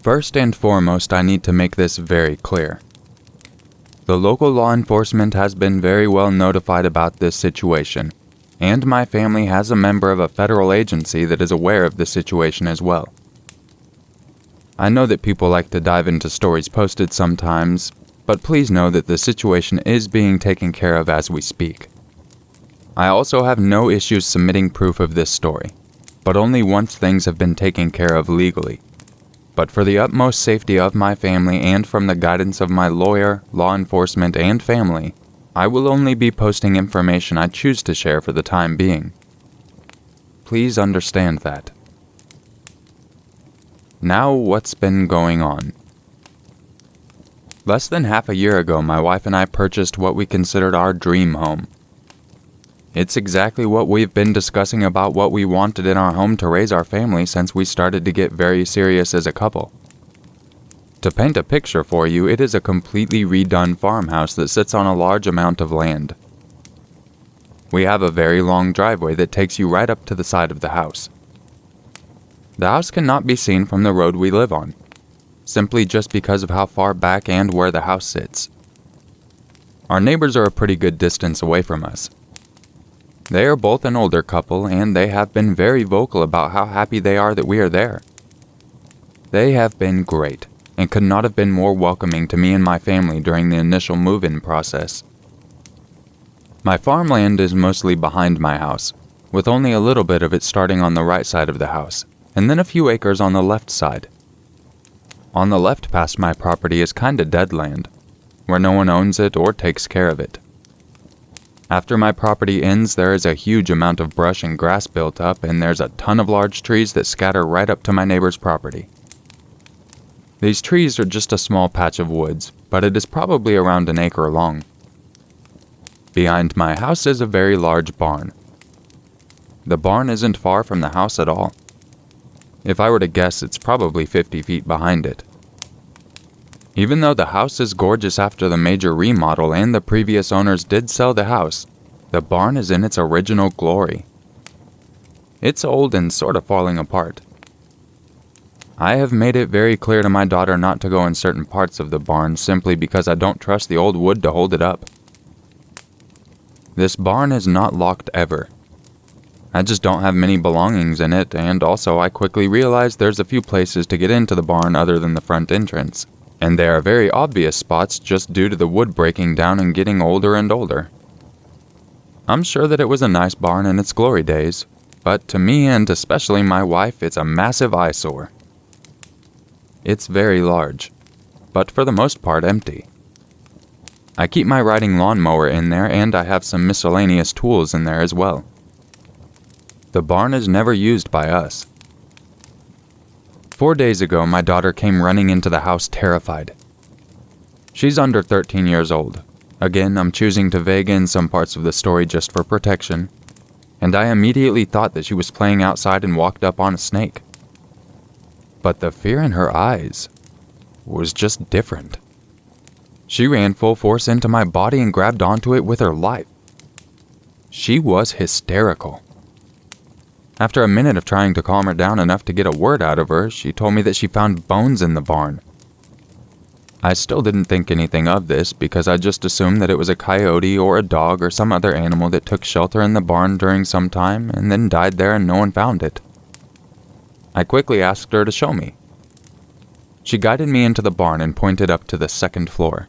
First and foremost, I need to make this very clear. The local law enforcement has been very well notified about this situation, and my family has a member of a federal agency that is aware of the situation as well. I know that people like to dive into stories posted sometimes, but please know that the situation is being taken care of as we speak. I also have no issues submitting proof of this story, but only once things have been taken care of legally. But for the utmost safety of my family and from the guidance of my lawyer, law enforcement, and family, I will only be posting information I choose to share for the time being. Please understand that. Now, what's been going on? Less than half a year ago, my wife and I purchased what we considered our dream home. It's exactly what we've been discussing about what we wanted in our home to raise our family since we started to get very serious as a couple. To paint a picture for you, it is a completely redone farmhouse that sits on a large amount of land. We have a very long driveway that takes you right up to the side of the house. The house cannot be seen from the road we live on, simply just because of how far back and where the house sits. Our neighbors are a pretty good distance away from us. They are both an older couple, and they have been very vocal about how happy they are that we are there. They have been great, and could not have been more welcoming to me and my family during the initial move-in process. My farmland is mostly behind my house, with only a little bit of it starting on the right side of the house, and then a few acres on the left side. On the left past my property is kinda dead land, where no one owns it or takes care of it. After my property ends, there is a huge amount of brush and grass built up, and there's a ton of large trees that scatter right up to my neighbor's property. These trees are just a small patch of woods, but it is probably around an acre long. Behind my house is a very large barn. The barn isn't far from the house at all. If I were to guess, it's probably 50 feet behind it. Even though the house is gorgeous after the major remodel and the previous owners did sell the house, the barn is in its original glory. It's old and sort of falling apart. I have made it very clear to my daughter not to go in certain parts of the barn simply because I don't trust the old wood to hold it up. This barn is not locked ever. I just don't have many belongings in it, and also I quickly realized there's a few places to get into the barn other than the front entrance. And they are very obvious spots just due to the wood breaking down and getting older and older. I'm sure that it was a nice barn in its glory days, but to me and especially my wife, it's a massive eyesore. It's very large, but for the most part empty. I keep my riding lawnmower in there, and I have some miscellaneous tools in there as well. The barn is never used by us. 4 days ago, my daughter came running into the house terrified. She's under 13 years old. Again, I'm choosing to vague in some parts of the story just for protection, and I immediately thought that she was playing outside and walked up on a snake. But the fear in her eyes was just different. She ran full force into my body and grabbed onto it with her life. She was hysterical. After a minute of trying to calm her down enough to get a word out of her, she told me that she found bones in the barn. I still didn't think anything of this because I just assumed that it was a coyote or a dog or some other animal that took shelter in the barn during some time and then died there and no one found it. I quickly asked her to show me. She guided me into the barn and pointed up to the second floor.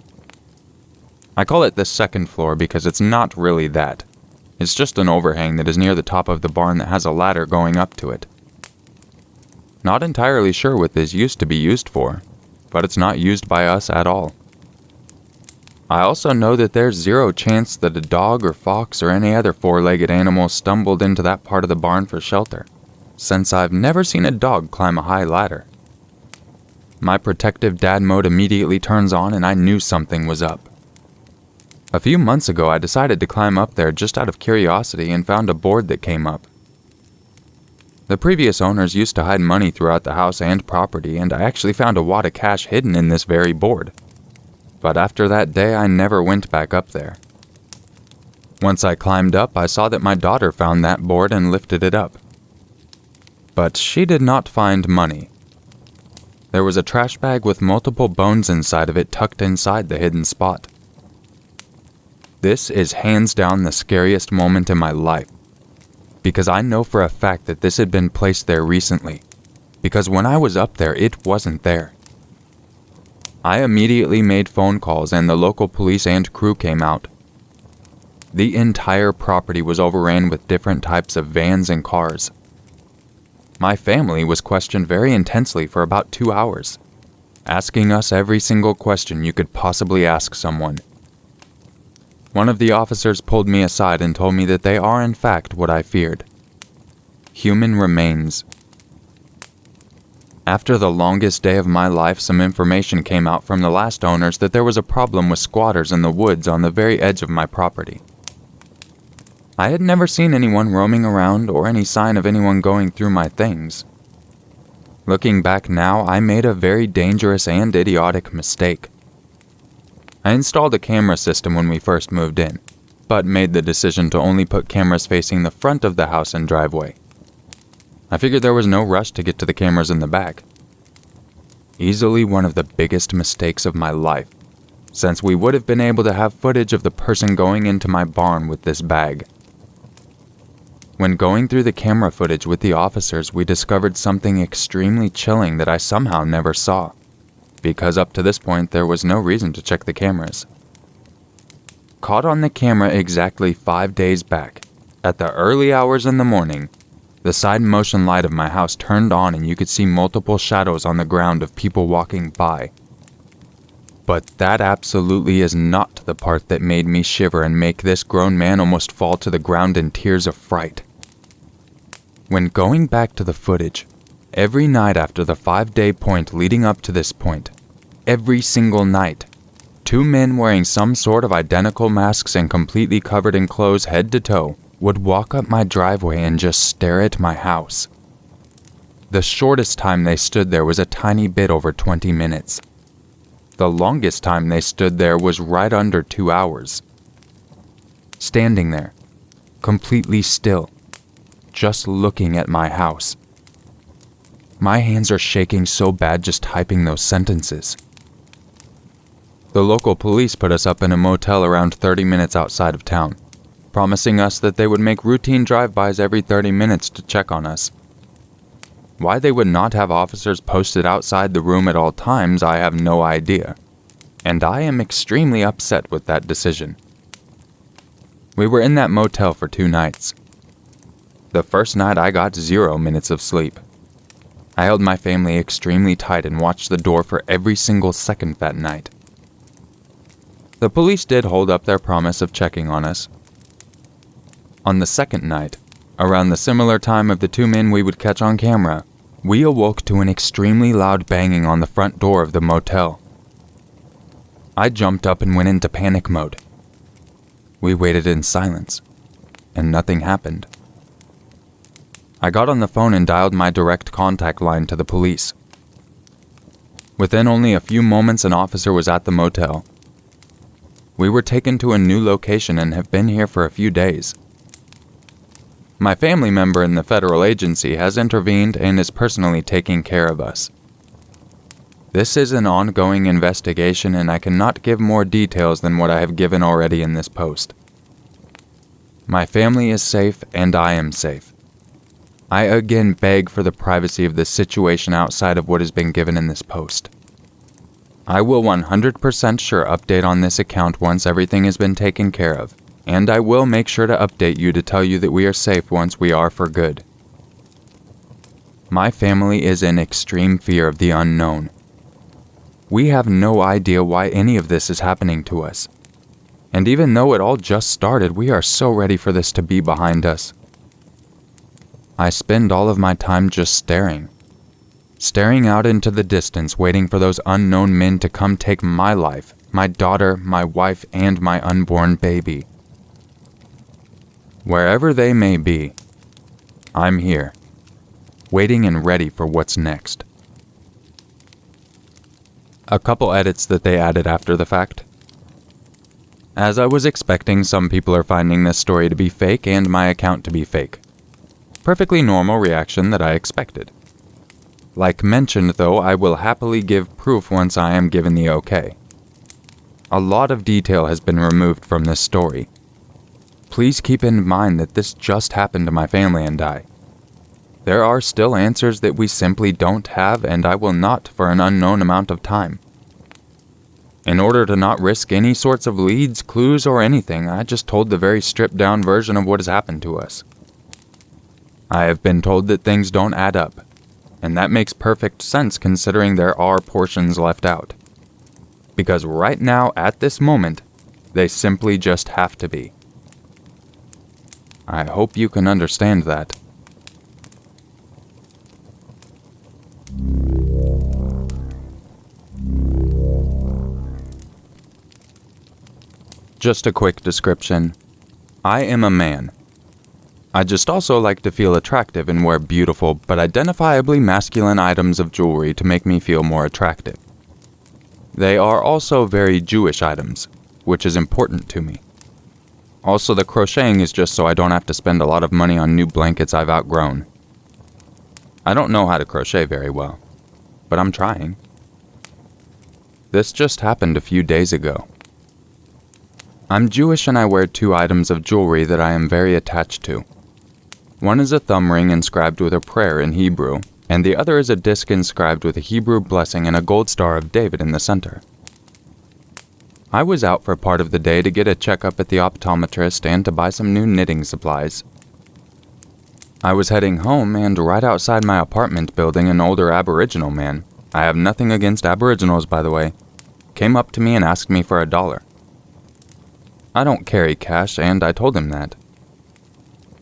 I call it the second floor because it's not really that. It's just an overhang that is near the top of the barn that has a ladder going up to it. Not entirely sure what this used to be used for, but it's not used by us at all. I also know that there's zero chance that a dog or fox or any other four-legged animal stumbled into that part of the barn for shelter, since I've never seen a dog climb a high ladder. My protective dad mode immediately turns on and I knew something was up. A few months ago, I decided to climb up there just out of curiosity and found a board that came up. The previous owners used to hide money throughout the house and property, and I actually found a wad of cash hidden in this very board. But after that day, I never went back up there. Once I climbed up, I saw that my daughter found that board and lifted it up. But she did not find money. There was a trash bag with multiple bones inside of it tucked inside the hidden spot. This is hands down the scariest moment in my life, because I know for a fact that this had been placed there recently, because when I was up there, it wasn't there. I immediately made phone calls and the local police and crew came out. The entire property was overran with different types of vans and cars. My family was questioned very intensely for about 2 hours, asking us every single question you could possibly ask someone. One of the officers pulled me aside and told me that they are in fact what I feared: human remains. After the longest day of my life, some information came out from the last owners that there was a problem with squatters in the woods on the very edge of my property. I had never seen anyone roaming around or any sign of anyone going through my things. Looking back now, I made a very dangerous and idiotic mistake. I installed a camera system when we first moved in, but made the decision to only put cameras facing the front of the house and driveway. I figured there was no rush to get to the cameras in the back. Easily one of the biggest mistakes of my life, since we would have been able to have footage of the person going into my barn with this bag. When going through the camera footage with the officers, we discovered something extremely chilling that I somehow never saw, because up to this point there was no reason to check the cameras. Caught on the camera exactly 5 days back, at the early hours in the morning, the side motion light of my house turned on and you could see multiple shadows on the ground of people walking by. But that absolutely is not the part that made me shiver and make this grown man almost fall to the ground in tears of fright. When going back to the footage, every night after the 5-day point leading up to this point, every single night, 2 men wearing some sort of identical masks and completely covered in clothes head to toe would walk up my driveway and just stare at my house. The shortest time they stood there was a tiny bit over 20 minutes. The longest time they stood there was right under 2 hours. Standing there, completely still, just looking at my house. My hands are shaking so bad just typing those sentences. The local police put us up in a motel around 30 minutes outside of town, promising us that they would make routine drive-bys every 30 minutes to check on us. Why they would not have officers posted outside the room at all times, I have no idea, and I am extremely upset with that decision. We were in that motel for 2 nights. The first night I got 0 minutes of sleep. I held my family extremely tight and watched the door for every single second that night. The police did hold up their promise of checking on us. On the second night, around the similar time of the 2 men we would catch on camera, we awoke to an extremely loud banging on the front door of the motel. I jumped up and went into panic mode. We waited in silence, and nothing happened. I got on the phone and dialed my direct contact line to the police. Within only a few moments, an officer was at the motel. We were taken to a new location and have been here for a few days. My family member in the federal agency has intervened and is personally taking care of us. This is an ongoing investigation and I cannot give more details than what I have given already in this post. My family is safe and I am safe. I again beg for the privacy of this situation outside of what has been given in this post. I will 100% sure update on this account once everything has been taken care of, and I will make sure to update you to tell you that we are safe once we are for good. My family is in extreme fear of the unknown. We have no idea why any of this is happening to us. And even though it all just started, we are so ready for this to be behind us. I spend all of my time just staring out into the distance, waiting for those unknown men to come take my life, my daughter, my wife, and my unborn baby. Wherever they may be, I'm here, waiting and ready for what's next. A couple edits that they added after the fact. As I was expecting, some people are finding this story to be fake and my account to be fake. Perfectly normal reaction that I expected. Like mentioned though, I will happily give proof once I am given the okay. A lot of detail has been removed from this story. Please keep in mind that this just happened to my family and I. There are still answers that we simply don't have, and I will not for an unknown amount of time. In order to not risk any sorts of leads, clues, or anything, I just told the very stripped-down version of what has happened to us. I have been told that things don't add up, and that makes perfect sense considering there are portions left out. Because right now, at this moment, they simply just have to be. I hope you can understand that. Just a quick description. I am a man. I just also like to feel attractive and wear beautiful but identifiably masculine items of jewelry to make me feel more attractive. They are also very Jewish items, which is important to me. Also, the crocheting is just so I don't have to spend a lot of money on new blankets I've outgrown. I don't know how to crochet very well, but I'm trying. This just happened a few days ago. I'm Jewish and I wear 2 items of jewelry that I am very attached to. One is a thumb ring inscribed with a prayer in Hebrew, and the other is a disc inscribed with a Hebrew blessing and a gold star of David in the center. I was out for part of the day to get a checkup at the optometrist and to buy some new knitting supplies. I was heading home, and right outside my apartment building, an older Aboriginal man, I have nothing against Aboriginals by the way, came up to me and asked me for $1. I don't carry cash, and I told him that.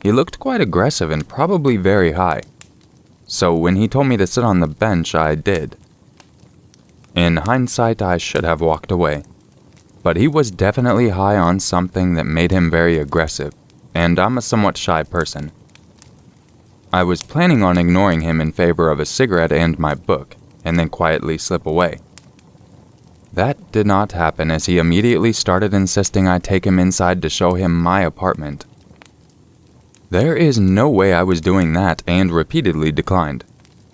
He looked quite aggressive and probably very high. So when he told me to sit on the bench, I did. In hindsight, I should have walked away. But he was definitely high on something that made him very aggressive, and I'm a somewhat shy person. I was planning on ignoring him in favor of a cigarette and my book, and then quietly slip away. That did not happen as he immediately started insisting I take him inside to show him my apartment. There is no way I was doing that and repeatedly declined,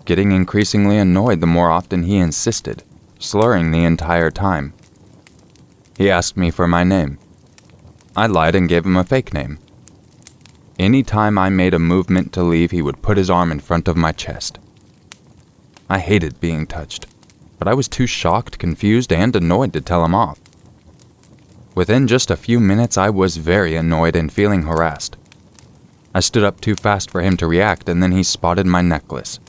getting increasingly annoyed the more often he insisted, slurring the entire time. He asked me for my name. I lied and gave him a fake name. Any time I made a movement to leave, he would put his arm in front of my chest. I hated being touched, but I was too shocked, confused, and annoyed to tell him off. Within just a few minutes, I was very annoyed and feeling harassed. I stood up too fast for him to react, and then he spotted my necklace.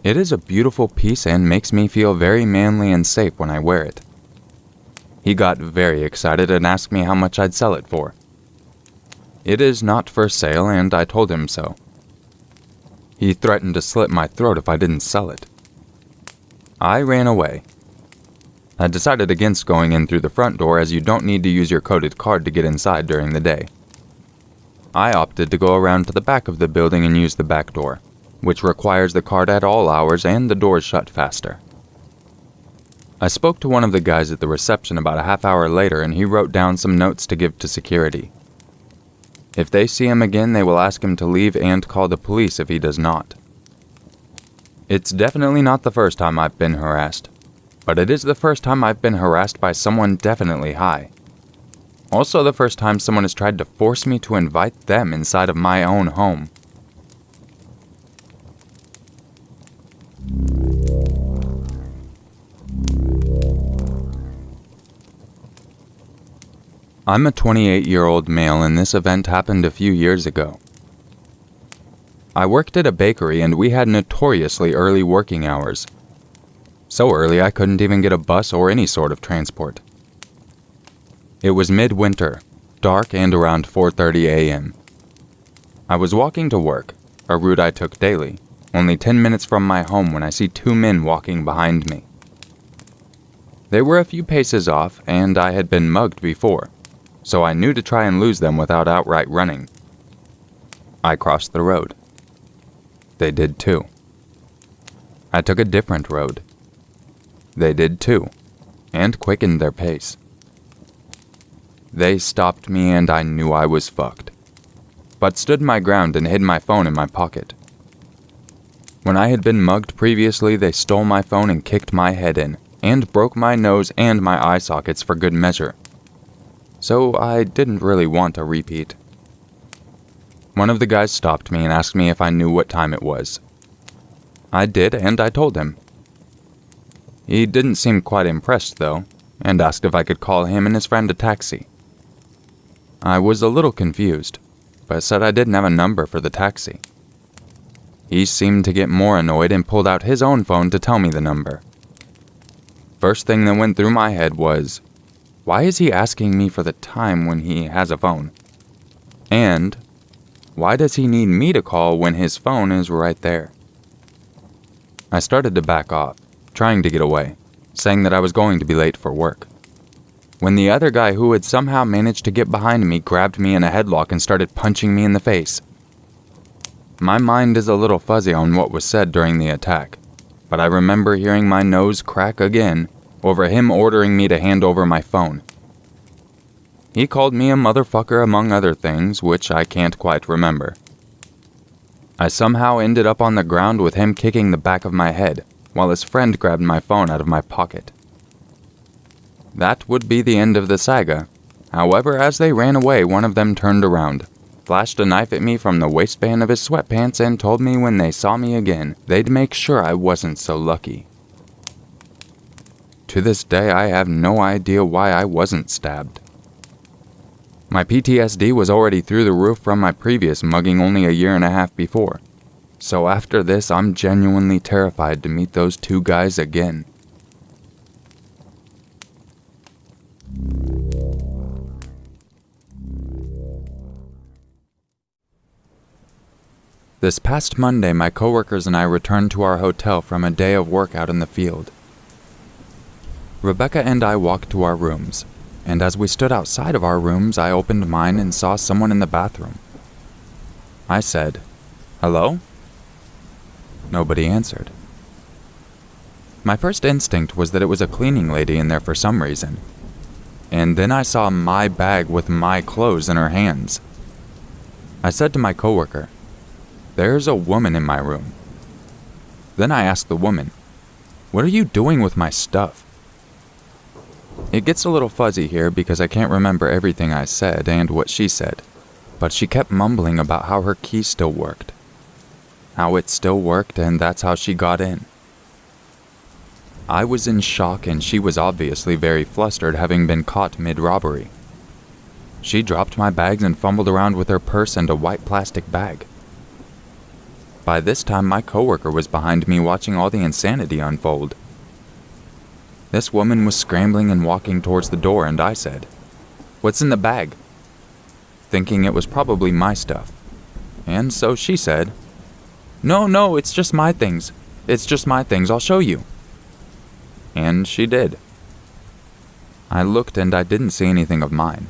It is a beautiful piece and makes me feel very manly and safe when I wear it. He got very excited and asked me how much I'd sell it for. It is not for sale, and I told him so. He threatened to slit my throat if I didn't sell it. I ran away. I decided against going in through the front door as you don't need to use your coded card to get inside during the day. I opted to go around to the back of the building and use the back door, which requires the card at all hours and the doors shut faster. I spoke to one of the guys at the reception about a half hour later and he wrote down some notes to give to security. If they see him again, they will ask him to leave and call the police if he does not. It's definitely not the first time I've been harassed, but it is the first time I've been harassed by someone definitely high. Also the first time someone has tried to force me to invite them inside of my own home. I'm a 28-year-old male and this event happened a few years ago. I worked at a bakery and we had notoriously early working hours. So early I couldn't even get a bus or any sort of transport. It was midwinter, dark and around 4:30 a.m. I was walking to work, a route I took daily, only 10 minutes from my home when I see 2 men walking behind me. They were a few paces off and I had been mugged before, so I knew to try and lose them without outright running. I crossed the road. They did too. I took a different road. They did too, and quickened their pace. They stopped me and I knew I was fucked, but stood my ground and hid my phone in my pocket. When I had been mugged previously, they stole my phone and kicked my head in, and broke my nose and my eye sockets for good measure. So I didn't really want a repeat. One of the guys stopped me and asked me if I knew what time it was. I did, and I told him. He didn't seem quite impressed, though, and asked if I could call him and his friend a taxi. I was a little confused, but said I didn't have a number for the taxi. He seemed to get more annoyed and pulled out his own phone to tell me the number. First thing that went through my head was, why is he asking me for the time when he has a phone? And why does he need me to call when his phone is right there? I started to back off, trying to get away, saying that I was going to be late for work, when the other guy who had somehow managed to get behind me grabbed me in a headlock and started punching me in the face. My mind is a little fuzzy on what was said during the attack, but I remember hearing my nose crack again over him ordering me to hand over my phone. He called me a motherfucker among other things, which I can't quite remember. I somehow ended up on the ground with him kicking the back of my head, while his friend grabbed my phone out of my pocket. That would be the end of the saga. However, as they ran away, one of them turned around, flashed a knife at me from the waistband of his sweatpants, and told me when they saw me again, they'd make sure I wasn't so lucky. To this day, I have no idea why I wasn't stabbed. My PTSD was already through the roof from my previous mugging only a year and a half before, so after this, I'm genuinely terrified to meet those two guys again. This past Monday, my coworkers and I returned to our hotel from a day of work out in the field. Rebecca and I walked to our rooms, and as we stood outside of our rooms, I opened mine and saw someone in the bathroom. I said, "Hello?" Nobody answered. My first instinct was that it was a cleaning lady in there for some reason, and then I saw my bag with my clothes in her hands. I said to my coworker, "There's a woman in my room." Then I asked the woman, "What are you doing with my stuff?" It gets a little fuzzy here because I can't remember everything I said and what she said, but she kept mumbling about how her key still worked. How it still worked, and that's how she got in. I was in shock, and she was obviously very flustered, having been caught mid-robbery. She dropped my bags and fumbled around with her purse and a white plastic bag. By this time, my coworker was behind me watching all the insanity unfold. This woman was scrambling and walking towards the door, and I said, "What's in the bag?" Thinking it was probably my stuff. And so she said, No, it's just my things. It's just my things, I'll show you." And she did. I looked and I didn't see anything of mine,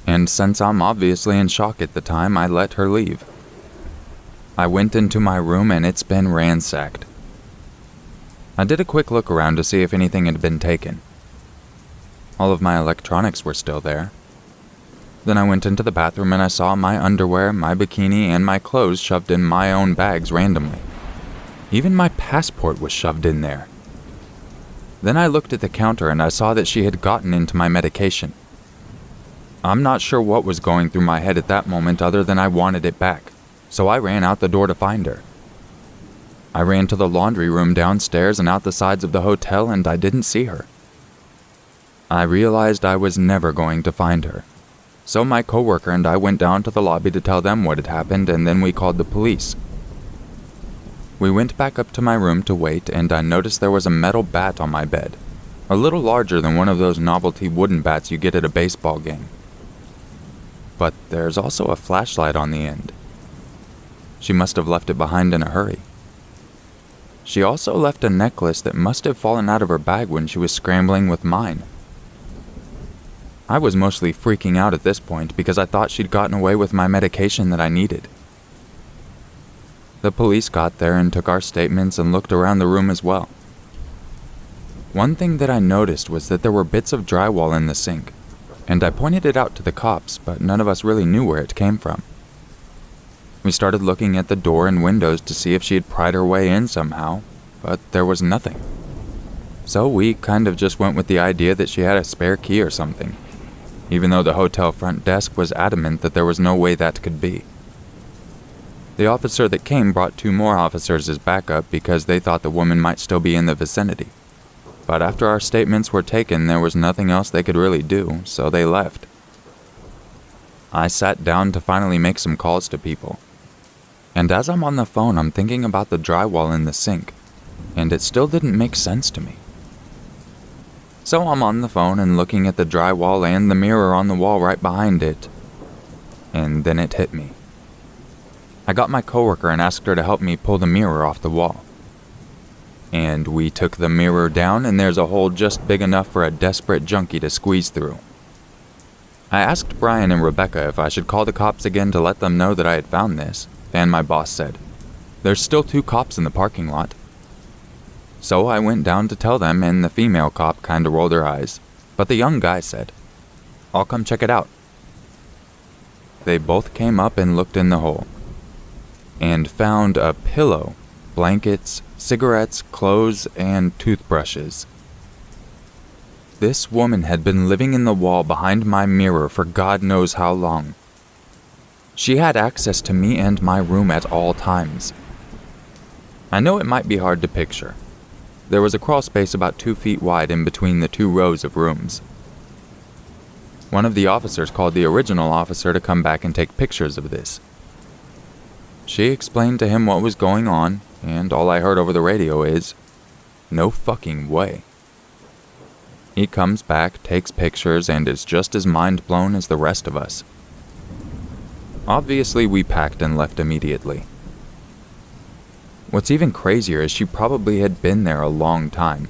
and since I'm obviously in shock at the time, I let her leave. I went into my room and it's been ransacked. I did a quick look around to see if anything had been taken. All of my electronics were still there. Then I went into the bathroom and I saw my underwear, my bikini, and my clothes shoved in my own bags randomly. Even my passport was shoved in there. Then I looked at the counter and I saw that she had gotten into my medication. I'm not sure what was going through my head at that moment other than I wanted it back, so I ran out the door to find her. I ran to the laundry room downstairs and out the sides of the hotel, and I didn't see her. I realized I was never going to find her. So my coworker and I went down to the lobby to tell them what had happened, and then we called the police. We went back up to my room to wait, and I noticed there was a metal bat on my bed, a little larger than one of those novelty wooden bats you get at a baseball game. But there's also a flashlight on the end. She must have left it behind in a hurry. She also left a necklace that must have fallen out of her bag when she was scrambling with mine. I was mostly freaking out at this point because I thought she'd gotten away with my medication that I needed. The police got there and took our statements and looked around the room as well. One thing that I noticed was that there were bits of drywall in the sink, and I pointed it out to the cops, but none of us really knew where it came from. We started looking at the door and windows to see if she had pried her way in somehow, but there was nothing. So we kind of just went with the idea that she had a spare key or something, even though the hotel front desk was adamant that there was no way that could be. The officer that came brought 2 more officers as backup because they thought the woman might still be in the vicinity. But after our statements were taken, there was nothing else they could really do, so they left. I sat down to finally make some calls to people. And as I'm on the phone, I'm thinking about the drywall in the sink, and it still didn't make sense to me. So I'm on the phone and looking at the drywall and the mirror on the wall right behind it, and then it hit me. I got my coworker and asked her to help me pull the mirror off the wall. And we took the mirror down, and there's a hole just big enough for a desperate junkie to squeeze through. I asked Brian and Rebecca if I should call the cops again to let them know that I had found this, and my boss said, "There's still 2 cops in the parking lot." So I went down to tell them, and the female cop kinda rolled her eyes, but the young guy said, "I'll come check it out." They both came up and looked in the hole, and found a pillow, blankets, cigarettes, clothes, and toothbrushes. This woman had been living in the wall behind my mirror for God knows how long. She had access to me and my room at all times. I know it might be hard to picture. There was a crawl space about 2 feet wide in between the 2 rows of rooms. One of the officers called the original officer to come back and take pictures of this. She explained to him what was going on, and all I heard over the radio is, "No fucking way." He comes back, takes pictures, and is just as mind blown as the rest of us. Obviously, we packed and left immediately. What's even crazier is she probably had been there a long time.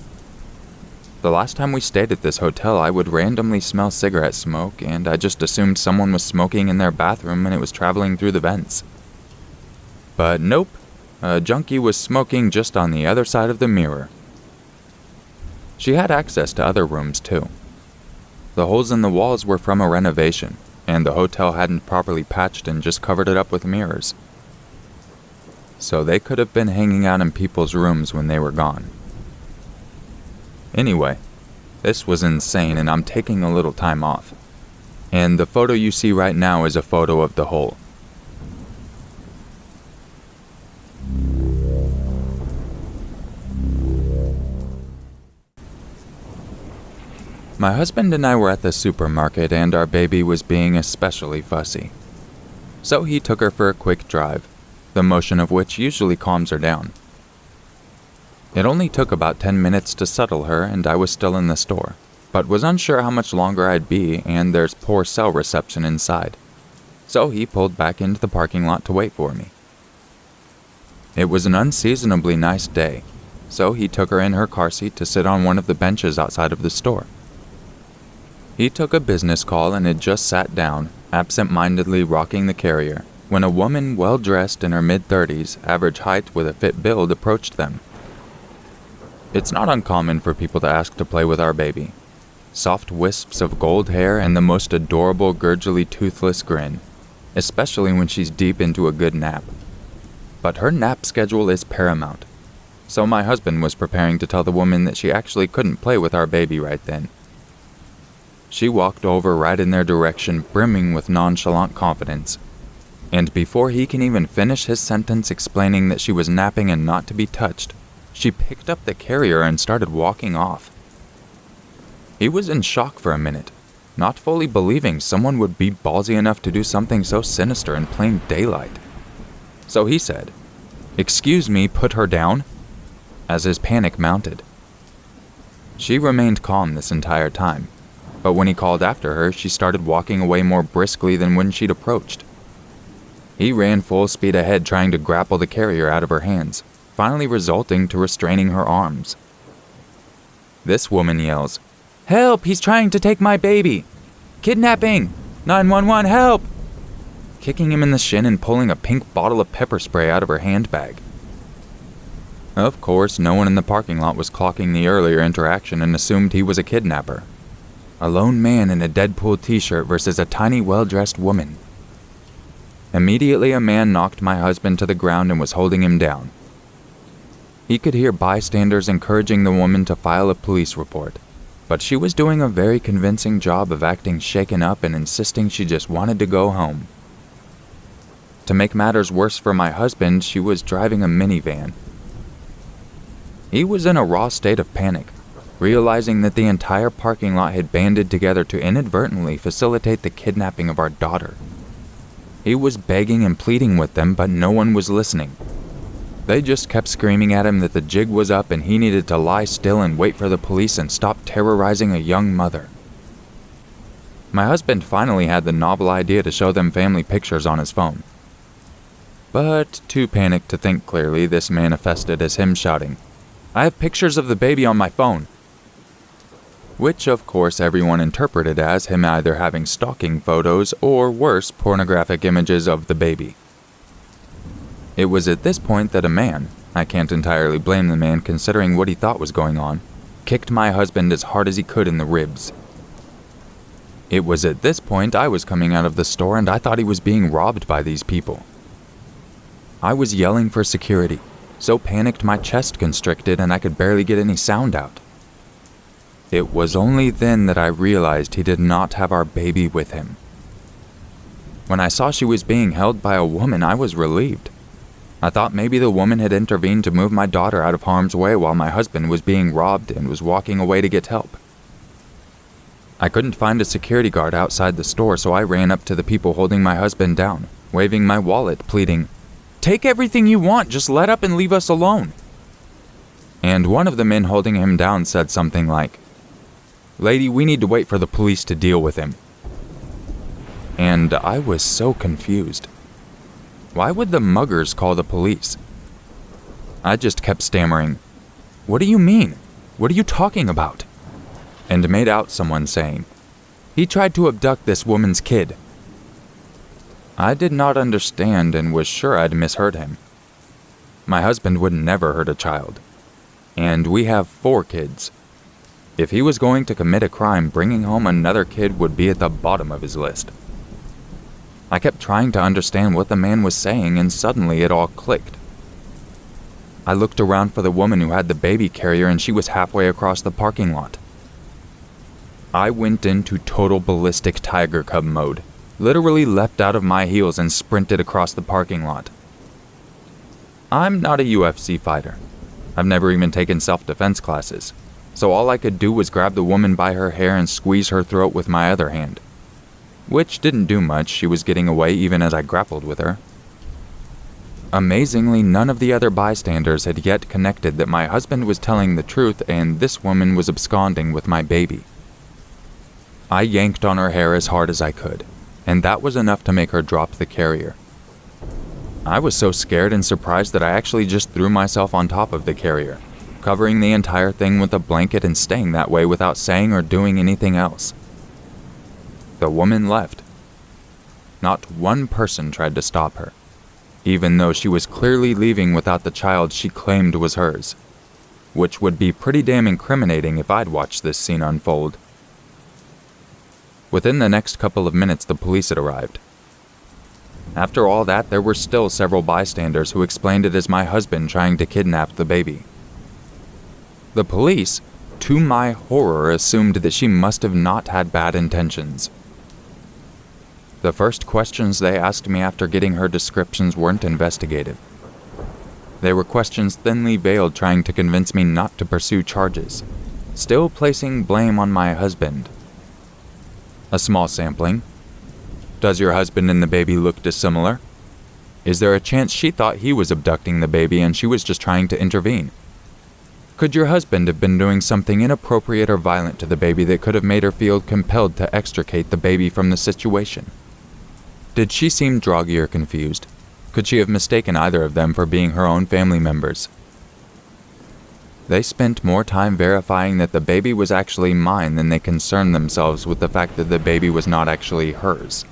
The last time we stayed at this hotel, I would randomly smell cigarette smoke, and I just assumed someone was smoking in their bathroom and it was traveling through the vents. But nope, a junkie was smoking just on the other side of the mirror. She had access to other rooms too. The holes in the walls were from a renovation, and the hotel hadn't properly patched and just covered it up with mirrors. So they could have been hanging out in people's rooms when they were gone. Anyway, this was insane, and I'm taking a little time off. And the photo you see right now is a photo of the hole. My husband and I were at the supermarket, and our baby was being especially fussy. So he took her for a quick drive, the motion of which usually calms her down. It only took about 10 minutes to settle her, and I was still in the store, but was unsure how much longer I'd be, and there's poor cell reception inside. So he pulled back into the parking lot to wait for me. It was an unseasonably nice day, so he took her in her car seat to sit on one of the benches outside of the store. He took a business call and had just sat down, absent-mindedly rocking the carrier, when a woman well-dressed in her mid-30s, average height with a fit build, approached them. It's not uncommon for people to ask to play with our baby. Soft wisps of gold hair and the most adorable, gurgly, toothless grin, especially when she's deep into a good nap. But her nap schedule is paramount, so my husband was preparing to tell the woman that she actually couldn't play with our baby right then. She walked over right in their direction, brimming with nonchalant confidence. And before he can even finish his sentence explaining that she was napping and not to be touched, she picked up the carrier and started walking off. He was in shock for a minute, not fully believing someone would be ballsy enough to do something so sinister in plain daylight. So he said, "Excuse me, put her down," as his panic mounted. She remained calm this entire time, but when he called after her, she started walking away more briskly than when she'd approached. He ran full speed ahead trying to grapple the carrier out of her hands, finally resulting to restraining her arms. This woman yells, "Help! He's trying to take my baby! Kidnapping! 911, help!" kicking him in the shin and pulling a pink bottle of pepper spray out of her handbag. Of course, no one in the parking lot was clocking the earlier interaction and assumed he was a kidnapper. A lone man in a Deadpool t-shirt versus a tiny, well-dressed woman. Immediately, a man knocked my husband to the ground and was holding him down. He could hear bystanders encouraging the woman to file a police report, but she was doing a very convincing job of acting shaken up and insisting she just wanted to go home. To make matters worse for my husband, she was driving a minivan. He was in a raw state of panic, realizing that the entire parking lot had banded together to inadvertently facilitate the kidnapping of our daughter. He was begging and pleading with them, but no one was listening. They just kept screaming at him that the jig was up and he needed to lie still and wait for the police and stop terrorizing a young mother. My husband finally had the novel idea to show them family pictures on his phone. But, too panicked to think clearly, this manifested as him shouting, "I have pictures of the baby on my phone." Which, of course, everyone interpreted as him either having stalking photos or, worse, pornographic images of the baby. It was at this point that a man, I can't entirely blame the man considering what he thought was going on, kicked my husband as hard as he could in the ribs. It was at this point I was coming out of the store and I thought he was being robbed by these people. I was yelling for security, so panicked my chest constricted and I could barely get any sound out. It was only then that I realized he did not have our baby with him. When I saw she was being held by a woman, I was relieved. I thought maybe the woman had intervened to move my daughter out of harm's way while my husband was being robbed and was walking away to get help. I couldn't find a security guard outside the store, so I ran up to the people holding my husband down, waving my wallet, pleading, "Take everything you want, just let up and leave us alone." And one of the men holding him down said something like, "Lady, we need to wait for the police to deal with him." And I was so confused. Why would the muggers call the police? I just kept stammering, "What do you mean? What are you talking about?" And made out someone saying, "He tried to abduct this woman's kid." I did not understand and was sure I'd misheard him. My husband would never hurt a child. And we have 4 kids. If he was going to commit a crime, bringing home another kid would be at the bottom of his list. I kept trying to understand what the man was saying, and suddenly it all clicked. I looked around for the woman who had the baby carrier, and she was halfway across the parking lot. I went into total ballistic tiger cub mode, literally leapt out of my heels and sprinted across the parking lot. I'm not a UFC fighter. I've never even taken self-defense classes, so all I could do was grab the woman by her hair and squeeze her throat with my other hand. Which didn't do much, she was getting away even as I grappled with her. Amazingly, none of the other bystanders had yet connected that my husband was telling the truth and this woman was absconding with my baby. I yanked on her hair as hard as I could, and that was enough to make her drop the carrier. I was so scared and surprised that I actually just threw myself on top of the carrier, covering the entire thing with a blanket and staying that way without saying or doing anything else. The woman left. Not one person tried to stop her, even though she was clearly leaving without the child she claimed was hers, which would be pretty damn incriminating if I'd watched this scene unfold. Within the next couple of minutes, the police had arrived. After all that, there were still several bystanders who explained it as my husband trying to kidnap the baby. The police, to my horror, assumed that she must have not had bad intentions. The first questions they asked me after getting her descriptions weren't investigative. They were questions thinly veiled, trying to convince me not to pursue charges, still placing blame on my husband. A small sampling. Does your husband and the baby look dissimilar? Is there a chance she thought he was abducting the baby and she was just trying to intervene? Could your husband have been doing something inappropriate or violent to the baby that could have made her feel compelled to extricate the baby from the situation? Did she seem groggy or confused? Could she have mistaken either of them for being her own family members? They spent more time verifying that the baby was actually mine than they concerned themselves with the fact that the baby was not actually hers.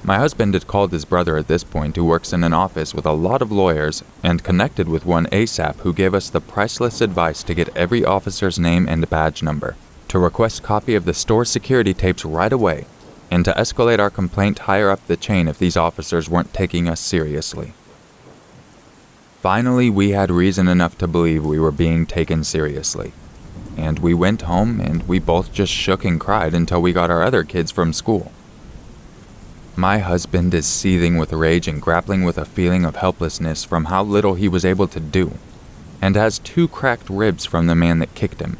My husband had called his brother at this point, who works in an office with a lot of lawyers, and connected with one ASAP who gave us the priceless advice to get every officer's name and badge number, to request copy of the store security tapes right away, and to escalate our complaint higher up the chain if these officers weren't taking us seriously. Finally, we had reason enough to believe we were being taken seriously, and we went home and we both just shook and cried until we got our other kids from school. My husband is seething with rage and grappling with a feeling of helplessness from how little he was able to do, and has 2 cracked ribs from the man that kicked him.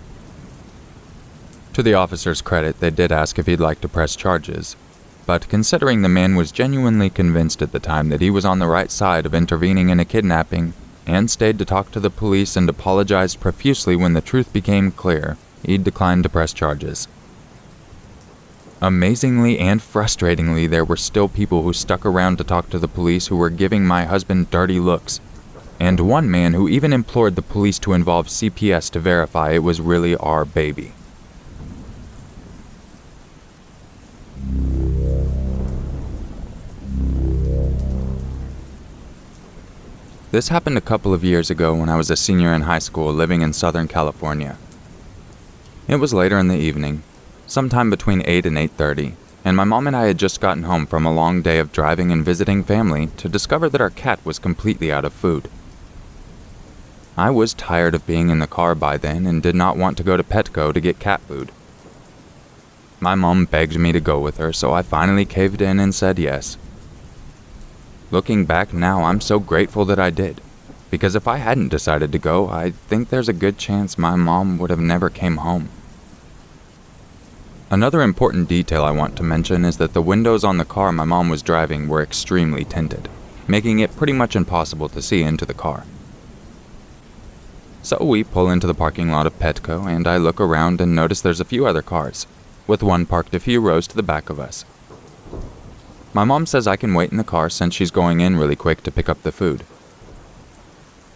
To the officer's credit, they did ask if he'd like to press charges, but considering the man was genuinely convinced at the time that he was on the right side of intervening in a kidnapping, and stayed to talk to the police and apologized profusely when the truth became clear, he declined to press charges. Amazingly and frustratingly, there were still people who stuck around to talk to the police who were giving my husband dirty looks, and one man who even implored the police to involve CPS to verify it was really our baby. This happened a couple of years ago when I was a senior in high school living in Southern California. It was later in the evening, sometime between 8 and 8:30, and my mom and I had just gotten home from a long day of driving and visiting family to discover that our cat was completely out of food. I was tired of being in the car by then and did not want to go to Petco to get cat food. My mom begged me to go with her, so I finally caved in and said yes. Looking back now, I'm so grateful that I did, because if I hadn't decided to go, I think there's a good chance my mom would have never came home. Another important detail I want to mention is that the windows on the car my mom was driving were extremely tinted, making it pretty much impossible to see into the car. So we pull into the parking lot of Petco, and I look around and notice there's a few other cars, with one parked a few rows to the back of us. My mom says I can wait in the car since she's going in really quick to pick up the food.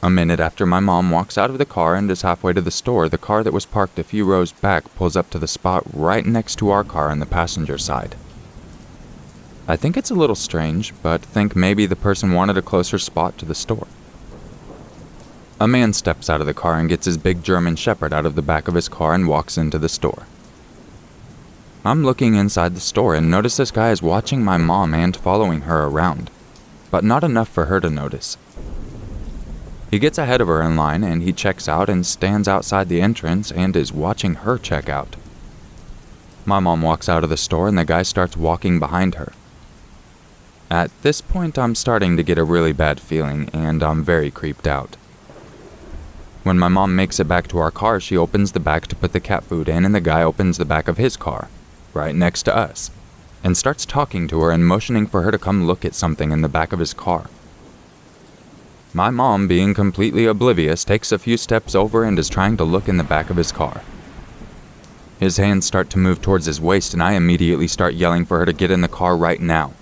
A minute after my mom walks out of the car and is halfway to the store, the car that was parked a few rows back pulls up to the spot right next to our car on the passenger side. I think it's a little strange, but think maybe the person wanted a closer spot to the store. A man steps out of the car and gets his big German Shepherd out of the back of his car and walks into the store. I'm looking inside the store and notice this guy is watching my mom and following her around, but not enough for her to notice. He gets ahead of her in line and he checks out and stands outside the entrance and is watching her check out. My mom walks out of the store and the guy starts walking behind her. At this point, I'm starting to get a really bad feeling and I'm very creeped out. When my mom makes it back to our car, she opens the back to put the cat food in and the guy opens the back of his car, right next to us, and starts talking to her and motioning for her to come look at something in the back of his car. My mom, being completely oblivious, takes a few steps over and is trying to look in the back of his car. His hands start to move towards his waist and I immediately start yelling for her to get in the car right now.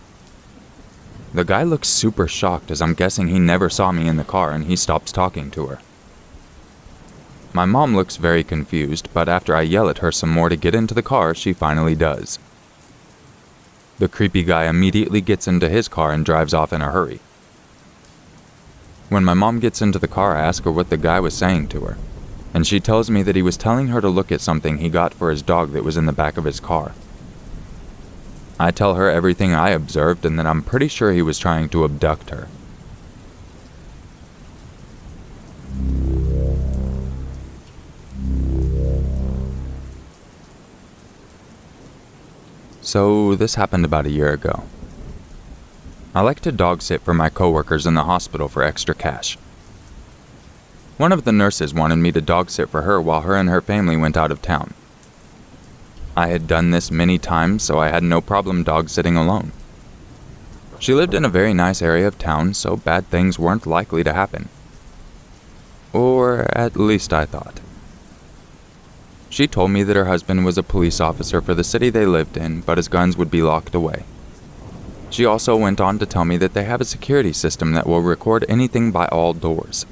The guy looks super shocked as I'm guessing he never saw me in the car and he stops talking to her. My mom looks very confused, but after I yell at her some more to get into the car, she finally does. The creepy guy immediately gets into his car and drives off in a hurry. When my mom gets into the car, I ask her what the guy was saying to her, and she tells me that he was telling her to look at something he got for his dog that was in the back of his car. I tell her everything I observed and that I'm pretty sure he was trying to abduct her. So this happened about a year ago. I like to dog sit for my coworkers in the hospital for extra cash. One of the nurses wanted me to dog sit for her while her and her family went out of town. I had done this many times, so I had no problem dog sitting alone. She lived in a very nice area of town, so bad things weren't likely to happen. Or at least I thought. She told me that her husband was a police officer for the city they lived in, but his guns would be locked away. She also went on to tell me that they have a security system that will record anything by all doors.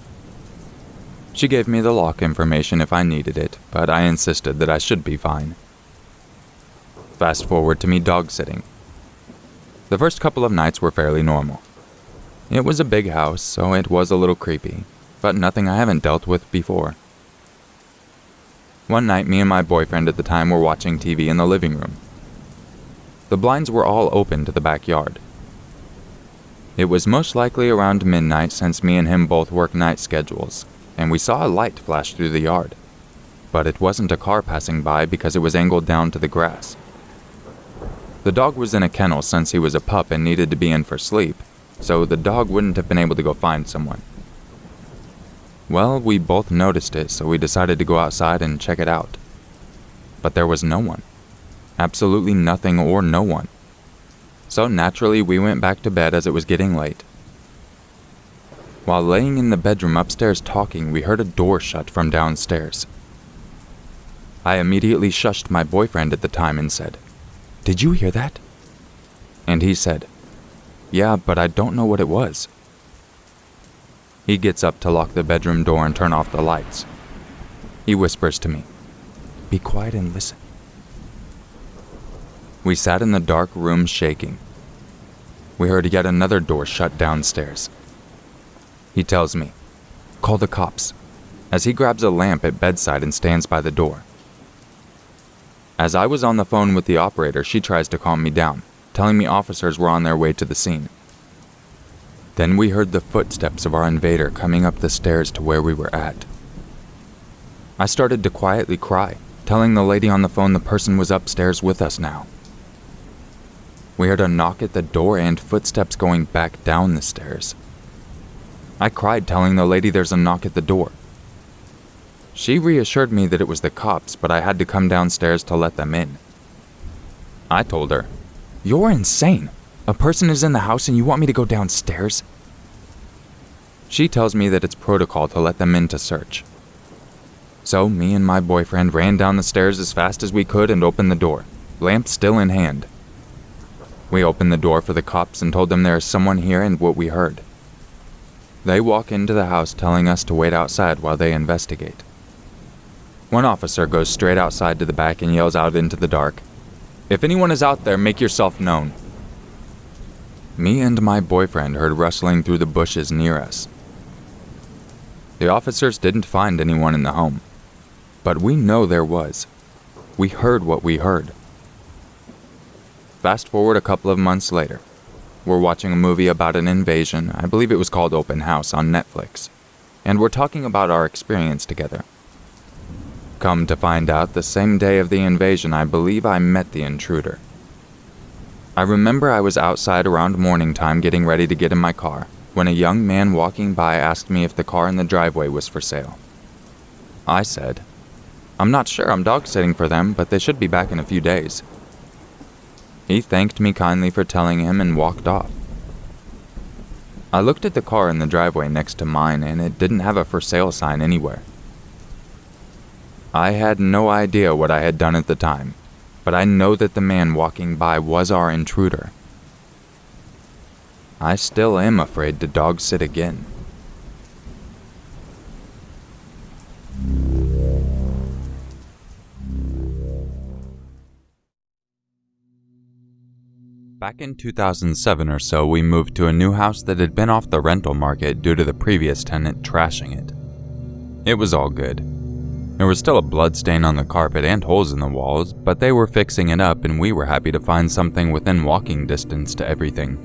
She gave me the lock information if I needed it, but I insisted that I should be fine. Fast forward to me dog sitting. The first couple of nights were fairly normal. It was a big house, so it was a little creepy, but nothing I haven't dealt with before. One night, me and my boyfriend at the time were watching TV in the living room. The blinds were all open to the backyard. It was most likely around midnight since me and him both work night schedules, and we saw a light flash through the yard. But it wasn't a car passing by because it was angled down to the grass. The dog was in a kennel since he was a pup and needed to be in for sleep, so the dog wouldn't have been able to go find someone. Well, we both noticed it, so we decided to go outside and check it out. But there was no one. Absolutely nothing or no one. So naturally, we went back to bed as it was getting late. While laying in the bedroom upstairs talking, we heard a door shut from downstairs. I immediately shushed my boyfriend at the time and said, "Did you hear that?" And he said, "Yeah, but I don't know what it was." He gets up to lock the bedroom door and turn off the lights. He whispers to me, "Be quiet and listen." We sat in the dark room shaking. We heard yet another door shut downstairs. He tells me, "Call the cops," as he grabs a lamp at bedside and stands by the door. As I was on the phone with the operator, she tries to calm me down, telling me officers were on their way to the scene. Then we heard the footsteps of our invader coming up the stairs to where we were at. I started to quietly cry, telling the lady on the phone the person was upstairs with us now. We heard a knock at the door and footsteps going back down the stairs. I cried, telling the lady there's a knock at the door. She reassured me that it was the cops, but I had to come downstairs to let them in. I told her, "You're insane. A person is in the house and you want me to go downstairs?" She tells me that it's protocol to let them in to search. So me and my boyfriend ran down the stairs as fast as we could and opened the door, lamp still in hand. We opened the door for the cops and told them there is someone here and what we heard. They walk into the house telling us to wait outside while they investigate. One officer goes straight outside to the back and yells out into the dark, "If anyone is out there, make yourself known." Me and my boyfriend heard rustling through the bushes near us. The officers didn't find anyone in the home, but we know there was. We heard what we heard. Fast forward a couple of months later. We're watching a movie about an invasion, I believe it was called Open House, on Netflix, and we're talking about our experience together. Come to find out, the same day of the invasion, I believe I met the intruder. I remember I was outside around morning time getting ready to get in my car, when a young man walking by asked me if the car in the driveway was for sale. I said, "I'm not sure, I'm dog sitting for them, but they should be back in a few days." He thanked me kindly for telling him and walked off. I looked at the car in the driveway next to mine and it didn't have a for sale sign anywhere. I had no idea what I had done at the time, but I know that the man walking by was our intruder. I still am afraid to dog sit again. Back in 2007 or so, we moved to a new house that had been off the rental market due to the previous tenant trashing it. It was all good. There was still a blood stain on the carpet and holes in the walls, but they were fixing it up and we were happy to find something within walking distance to everything.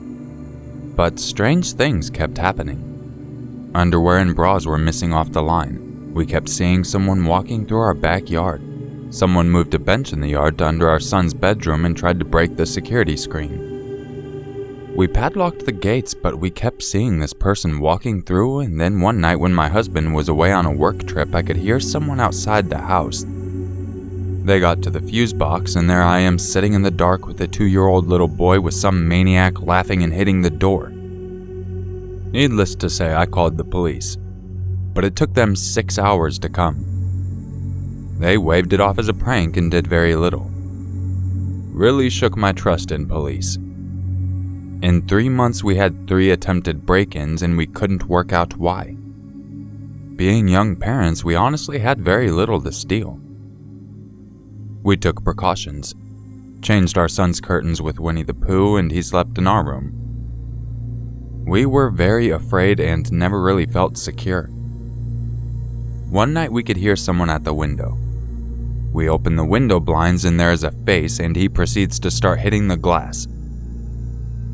But strange things kept happening. Underwear and bras were missing off the line. We kept seeing someone walking through our backyard. Someone moved a bench in the yard to under our son's bedroom and tried to break the security screen. We padlocked the gates, but we kept seeing this person walking through, and then one night when my husband was away on a work trip, I could hear someone outside the house. They got to the fuse box, and there I am sitting in the dark with a 2-year-old little boy with some maniac laughing and hitting the door. Needless to say, I called the police, but it took them 6 hours to come. They waved it off as a prank and did very little. Really shook my trust in police. In 3 months we had 3 attempted break-ins and we couldn't work out why. Being young parents, we honestly had very little to steal. We took precautions, changed our son's curtains with Winnie the Pooh, and he slept in our room. We were very afraid and never really felt secure. One night we could hear someone at the window. We open the window blinds and there is a face, and he proceeds to start hitting the glass.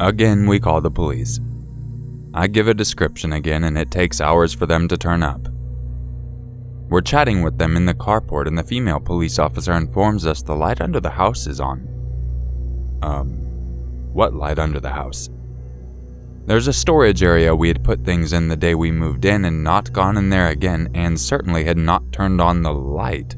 Again, we call the police. I give a description again, and it takes hours for them to turn up. We're chatting with them in the carport, and the female police officer informs us the light under the house is on. What light under the house? There's a storage area we had put things in the day we moved in and not gone in there again, and certainly had not turned on the light.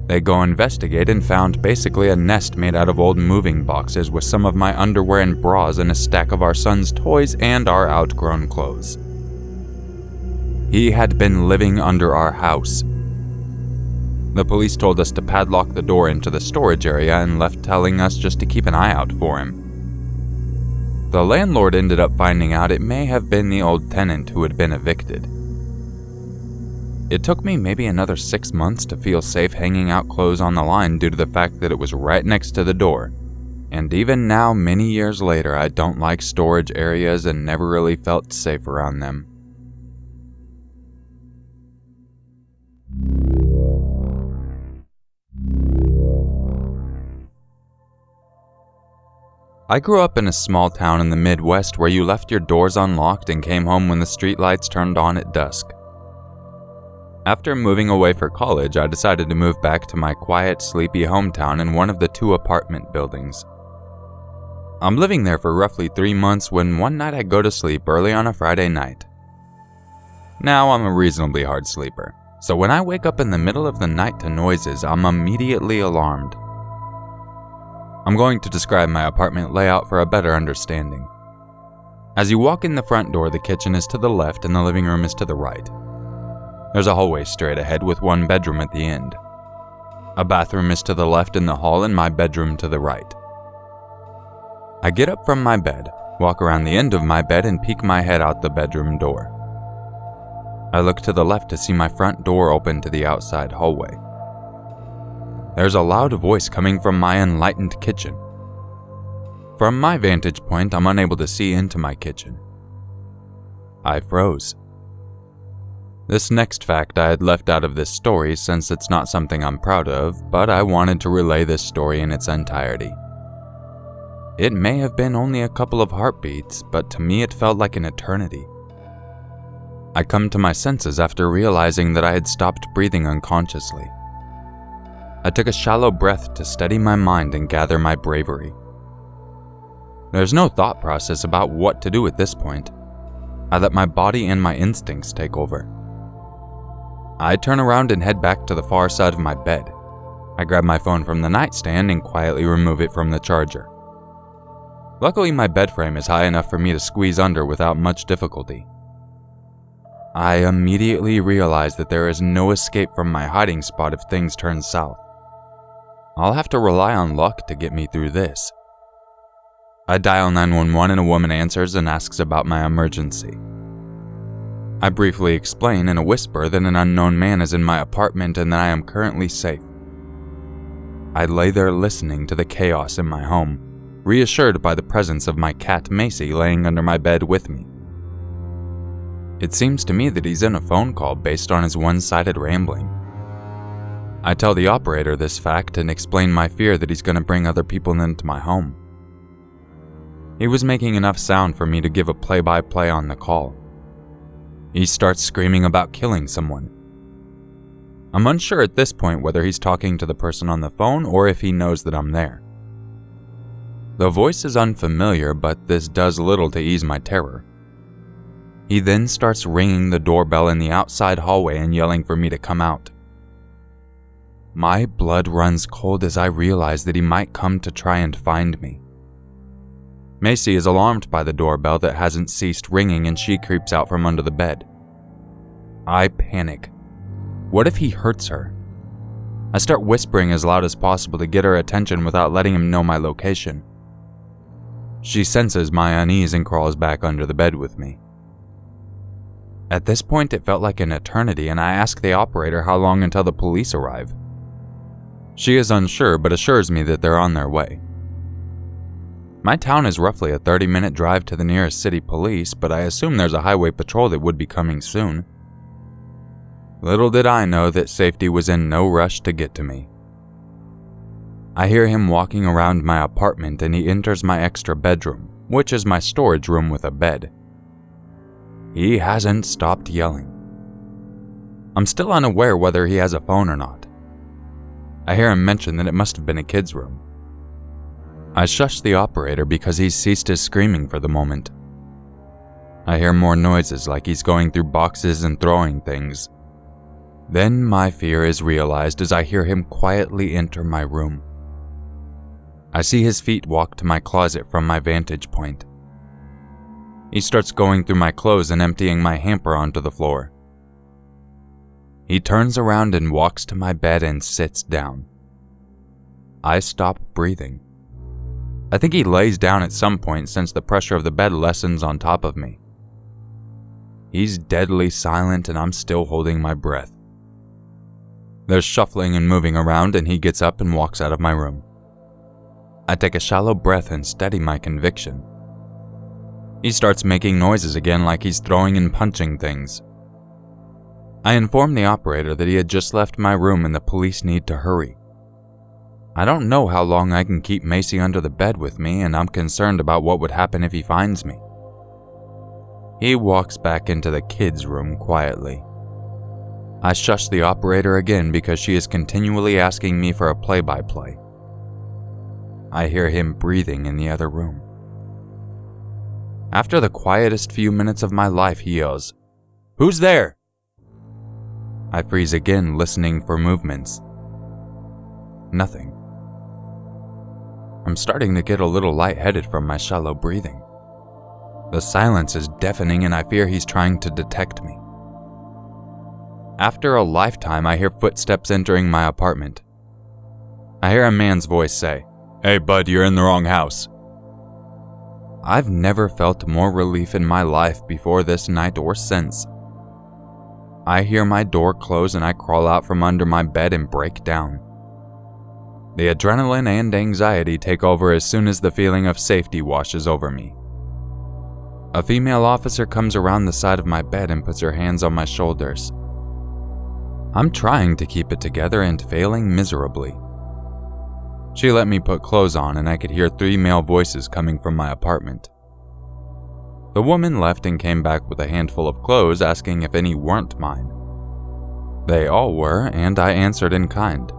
They go investigate and found basically a nest made out of old moving boxes with some of my underwear and bras and a stack of our son's toys and our outgrown clothes. He had been living under our house. The police told us to padlock the door into the storage area and left telling us just to keep an eye out for him. The landlord ended up finding out it may have been the old tenant who had been evicted. It took me maybe another 6 months to feel safe hanging out clothes on the line due to the fact that it was right next to the door. And even now, many years later, I don't like storage areas and never really felt safe around them. I grew up in a small town in the Midwest where you left your doors unlocked and came home when the streetlights turned on at dusk. After moving away for college, I decided to move back to my quiet, sleepy hometown in one of the 2 apartment buildings. I'm living there for roughly 3 months when one night I go to sleep early on a Friday night. Now I'm a reasonably hard sleeper, so when I wake up in the middle of the night to noises, I'm immediately alarmed. I'm going to describe my apartment layout for a better understanding. As you walk in the front door, the kitchen is to the left and the living room is to the right. There's a hallway straight ahead with one bedroom at the end. A bathroom is to the left in the hall and my bedroom to the right. I get up from my bed, walk around the end of my bed and peek my head out the bedroom door. I look to the left to see my front door open to the outside hallway. There's a loud voice coming from my enlightened kitchen. From my vantage point, I'm unable to see into my kitchen. I froze. This next fact I had left out of this story since it's not something I'm proud of, but I wanted to relay this story in its entirety. It may have been only a couple of heartbeats, but to me it felt like an eternity. I come to my senses after realizing that I had stopped breathing unconsciously. I took a shallow breath to steady my mind and gather my bravery. There's no thought process about what to do at this point. I let my body and my instincts take over. I turn around and head back to the far side of my bed. I grab my phone from the nightstand and quietly remove it from the charger. Luckily, my bed frame is high enough for me to squeeze under without much difficulty. I immediately realize that there is no escape from my hiding spot if things turn south. I'll have to rely on luck to get me through this. I dial 911 and a woman answers and asks about my emergency. I briefly explain in a whisper that an unknown man is in my apartment and that I am currently safe. I lay there listening to the chaos in my home, reassured by the presence of my cat Macy laying under my bed with me. It seems to me that he's in a phone call based on his one-sided rambling. I tell the operator this fact and explain my fear that he's going to bring other people into my home. He was making enough sound for me to give a play-by-play on the call. He starts screaming about killing someone. I'm unsure at this point whether he's talking to the person on the phone or if he knows that I'm there. The voice is unfamiliar, but this does little to ease my terror. He then starts ringing the doorbell in the outside hallway and yelling for me to come out. My blood runs cold as I realize that he might come to try and find me. Macy is alarmed by the doorbell that hasn't ceased ringing and she creeps out from under the bed. I panic. What if he hurts her? I start whispering as loud as possible to get her attention without letting him know my location. She senses my unease and crawls back under the bed with me. At this point, it felt like an eternity, and I ask the operator how long until the police arrive. She is unsure, but assures me that they're on their way. My town is roughly a 30-minute drive to the nearest city police, but I assume there's a highway patrol that would be coming soon. Little did I know that safety was in no rush to get to me. I hear him walking around my apartment and he enters my extra bedroom, which is my storage room with a bed. He hasn't stopped yelling. I'm still unaware whether he has a phone or not. I hear him mention that it must have been a kid's room. I shush the operator because he's ceased his screaming for the moment. I hear more noises like he's going through boxes and throwing things. Then my fear is realized as I hear him quietly enter my room. I see his feet walk to my closet from my vantage point. He starts going through my clothes and emptying my hamper onto the floor. He turns around and walks to my bed and sits down. I stop breathing. I think he lays down at some point since the pressure of the bed lessens on top of me. He's deadly silent and I'm still holding my breath. There's shuffling and moving around and he gets up and walks out of my room. I take a shallow breath and steady my conviction. He starts making noises again like he's throwing and punching things. I inform the operator that he had just left my room and the police need to hurry. I don't know how long I can keep Macy under the bed with me and I'm concerned about what would happen if he finds me. He walks back into the kids' room quietly. I shush the operator again because she is continually asking me for a play-by-play. I hear him breathing in the other room. After the quietest few minutes of my life, he yells, "Who's there?" I freeze again, listening for movements. Nothing. I'm starting to get a little lightheaded from my shallow breathing. The silence is deafening and I fear he's trying to detect me. After a lifetime, I hear footsteps entering my apartment. I hear a man's voice say, "Hey bud, you're in the wrong house." I've never felt more relief in my life before this night or since. I hear my door close and I crawl out from under my bed and break down. The adrenaline and anxiety take over as soon as the feeling of safety washes over me. A female officer comes around the side of my bed and puts her hands on my shoulders. I'm trying to keep it together and failing miserably. She let me put clothes on and I could hear 3 male voices coming from my apartment. The woman left and came back with a handful of clothes asking if any weren't mine. They all were, and I answered in kind.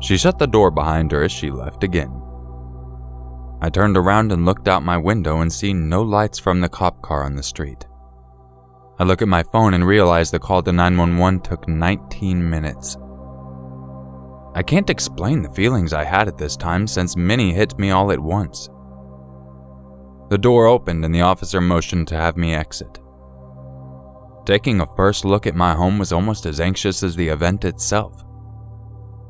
She shut the door behind her as she left again. I turned around and looked out my window and see no lights from the cop car on the street. I look at my phone and realize the call to 911 took 19 minutes. I can't explain the feelings I had at this time since many hit me all at once. The door opened and the officer motioned to have me exit. Taking a first look at my home was almost as anxious as the event itself.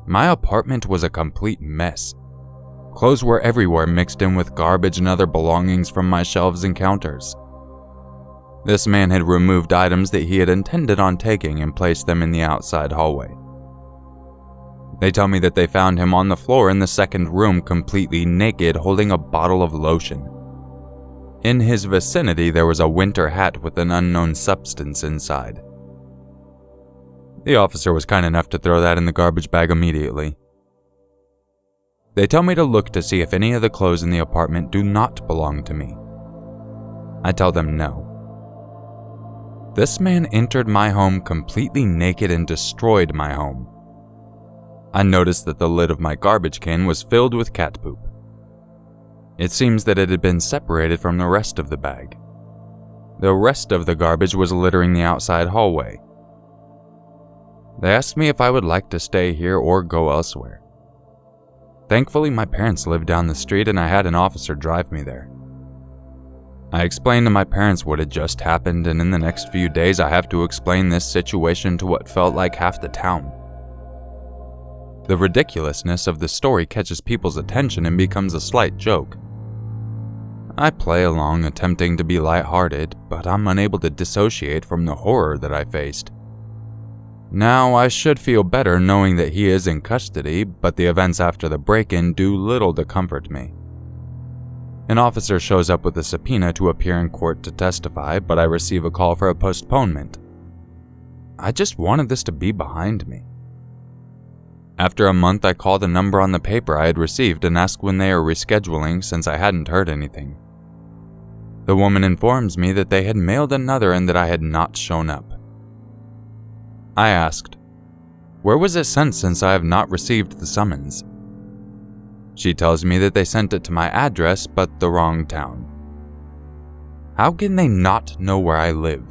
My apartment was a complete mess. Clothes were everywhere mixed in with garbage and other belongings from my shelves and counters. This man had removed items that he had intended on taking and placed them in the outside hallway. They tell me that they found him on the floor in the second room completely naked holding a bottle of lotion. In his vicinity there was a winter hat with an unknown substance inside. The officer was kind enough to throw that in the garbage bag immediately. They tell me to look to see if any of the clothes in the apartment do not belong to me. I tell them no. This man entered my home completely naked and destroyed my home. I noticed that the lid of my garbage can was filled with cat poop. It seems that it had been separated from the rest of the bag. The rest of the garbage was littering the outside hallway. They asked me if I would like to stay here or go elsewhere. Thankfully, my parents lived down the street and I had an officer drive me there. I explained to my parents what had just happened, and in the next few days I have to explain this situation to what felt like half the town. The ridiculousness of the story catches people's attention and becomes a slight joke. I play along, attempting to be lighthearted, but I'm unable to dissociate from the horror that I faced. Now, I should feel better knowing that he is in custody, but the events after the break-in do little to comfort me. An officer shows up with a subpoena to appear in court to testify, but I receive a call for a postponement. I just wanted this to be behind me. After a month, I called a number on the paper I had received and asked when they are rescheduling since I hadn't heard anything. The woman informs me that they had mailed another and that I had not shown up. I asked, "Where was it sent since I have not received the summons?" She tells me that they sent it to my address but the wrong town. How can they not know where I live?